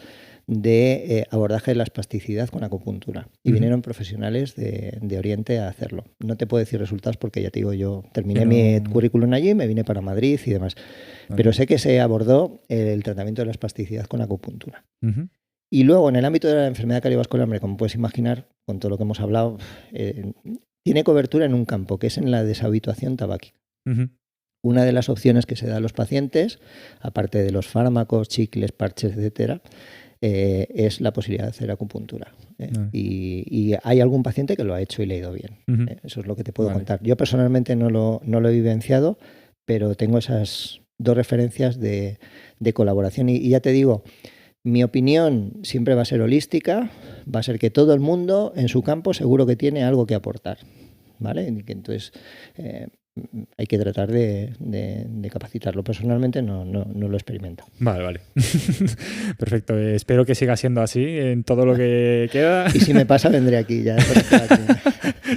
de abordaje de la espasticidad con acupuntura y vinieron profesionales de Oriente a hacerlo. No te puedo decir resultados porque ya te digo, yo terminé mi currículum allí, me vine para Madrid y demás, pero sé que se abordó el tratamiento de la espasticidad con acupuntura. Y luego en el ámbito de la enfermedad cardiovascular, hombre, como puedes imaginar, con todo lo que hemos hablado, tiene cobertura en un campo, que es en la deshabituación tabáquica. Una de las opciones que se da a los pacientes, aparte de los fármacos, chicles, parches, etcétera, es la posibilidad de hacer acupuntura. Y hay algún paciente que lo ha hecho y le ha ido bien. Eso es lo que te puedo contar. Yo personalmente no lo he vivenciado, pero tengo esas 2 referencias de colaboración. Y ya te digo, mi opinión siempre va a ser holística, va a ser que todo el mundo en su campo seguro que tiene algo que aportar, ¿vale? Entonces hay que tratar de capacitarlo. Personalmente no lo experimento. Vale. Perfecto. Espero que siga siendo así en todo lo que queda. Y si me pasa, vendré aquí ya.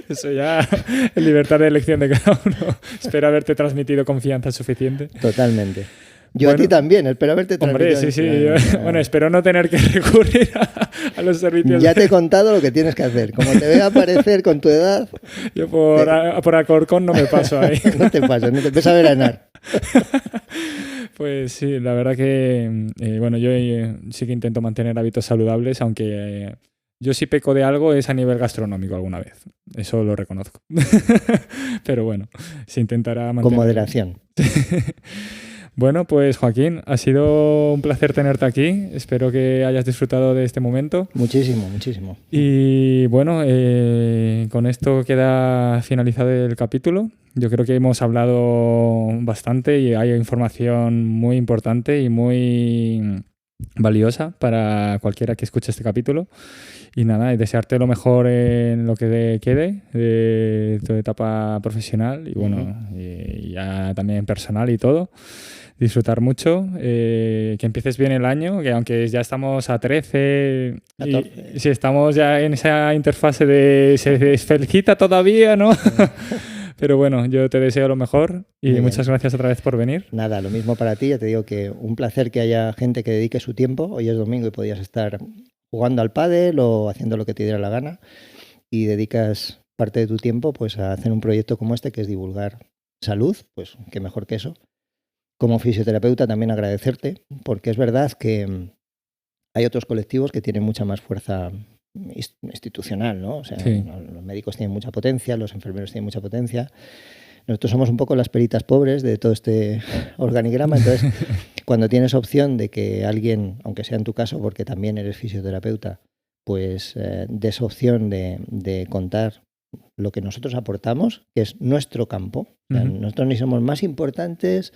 Eso ya es libertad de elección de cada uno. Espero haberte transmitido confianza suficiente. Totalmente. Yo a ti también, espero haberte transmitido. Hombre, sí. Bueno, espero no tener que recurrir a los servicios. Ya te he contado lo que tienes que hacer. Como te vea aparecer con tu edad... Yo por Alcorcón no me paso ahí. No te pasas, no te empiezas a veranar. Pues sí, la verdad que... bueno, yo sí que intento mantener hábitos saludables, aunque... yo sí peco de algo es a nivel gastronómico alguna vez. Eso lo reconozco. Pero bueno, se intentará mantener... Con moderación. Bueno, pues Joaquín, ha sido un placer tenerte aquí. Espero que hayas disfrutado de este momento. Muchísimo. Y bueno, con esto queda finalizado el capítulo. Yo creo que hemos hablado bastante y hay información muy importante y muy valiosa para cualquiera que escuche este capítulo. Y nada, y desearte lo mejor en lo que quede de tu etapa profesional y bueno, y ya también personal y todo. Disfrutar mucho, que empieces bien el año, que aunque ya estamos a 13, y si estamos ya en esa interfase de se felicita todavía, ¿no? Pero bueno, yo te deseo lo mejor y muchas gracias otra vez por venir. Nada, lo mismo para ti, ya te digo que un placer que haya gente que dedique su tiempo. Hoy es domingo y podías estar jugando al pádel o haciendo lo que te diera la gana y dedicas parte de tu tiempo pues a hacer un proyecto como este que es divulgar salud, pues qué mejor que eso. Como fisioterapeuta también agradecerte, porque es verdad que hay otros colectivos que tienen mucha más fuerza institucional, ¿no? O sea, sí. Los médicos tienen mucha potencia, los enfermeros tienen mucha potencia. Nosotros somos un poco las peritas pobres de todo este organigrama, entonces cuando tienes opción de que alguien, aunque sea en tu caso, porque también eres fisioterapeuta, pues des opción de contar lo que nosotros aportamos, que es nuestro campo. O sea, nosotros ni somos más importantes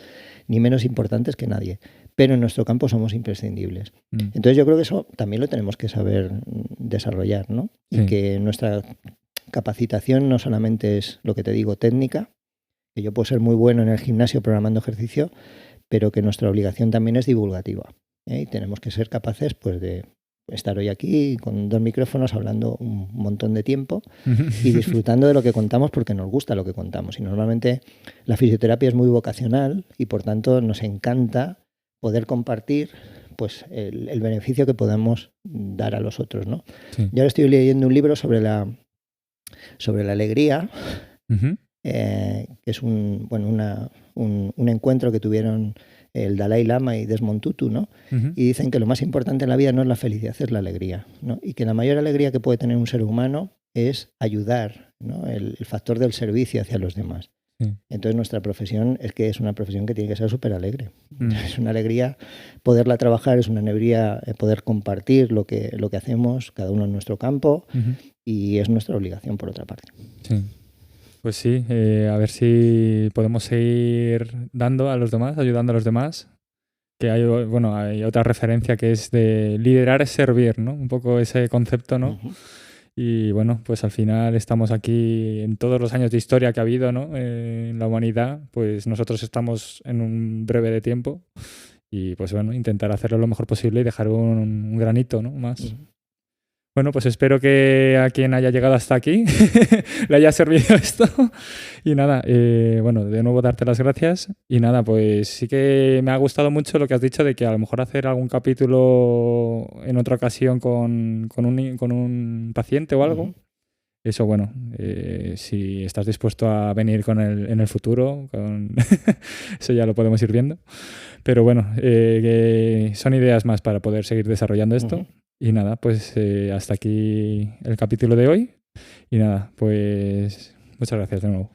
ni menos importantes que nadie, pero en nuestro campo somos imprescindibles. Entonces yo creo que eso también lo tenemos que saber desarrollar, ¿no? Y que nuestra capacitación no solamente es, lo que te digo, técnica, que yo puedo ser muy bueno en el gimnasio programando ejercicio, pero que nuestra obligación también es divulgativa. Y tenemos que ser capaces pues de estar hoy aquí con 2 micrófonos hablando un montón de tiempo y disfrutando de lo que contamos porque nos gusta lo que contamos. Y normalmente la fisioterapia es muy vocacional y por tanto nos encanta poder compartir pues el beneficio que podamos dar a los otros, ¿no? Sí. Yo ahora estoy leyendo un libro sobre la alegría, que es un encuentro que tuvieron el Dalai Lama y Desmond Tutu, ¿no? Y dicen que lo más importante en la vida no es la felicidad, es la alegría, ¿no? Y que la mayor alegría que puede tener un ser humano es ayudar, ¿no? El factor del servicio hacia los demás. Entonces nuestra profesión es una profesión que tiene que ser súper alegre. Es una alegría poderla trabajar, es una alegría poder compartir lo que hacemos, cada uno en nuestro campo, y es nuestra obligación por otra parte. Sí. Pues sí, a ver si podemos seguir dando a los demás, ayudando a los demás. Que hay otra referencia que es de liderar es servir, ¿no? Un poco ese concepto, ¿no? Y bueno, pues al final estamos aquí en todos los años de historia que ha habido, ¿no? En la humanidad, pues nosotros estamos en un breve de tiempo y pues bueno, intentar hacerlo lo mejor posible y dejar un granito, ¿no? Más. Bueno, pues espero que a quien haya llegado hasta aquí le haya servido esto. Y nada, bueno, de nuevo darte las gracias. Y nada, pues sí que me ha gustado mucho lo que has dicho de que a lo mejor hacer algún capítulo en otra ocasión con un paciente o algo. Eso, bueno, si estás dispuesto a venir en el futuro, eso ya lo podemos ir viendo. Pero bueno, son ideas más para poder seguir desarrollando esto. Y nada, pues hasta aquí el capítulo de hoy. Y nada, pues muchas gracias de nuevo.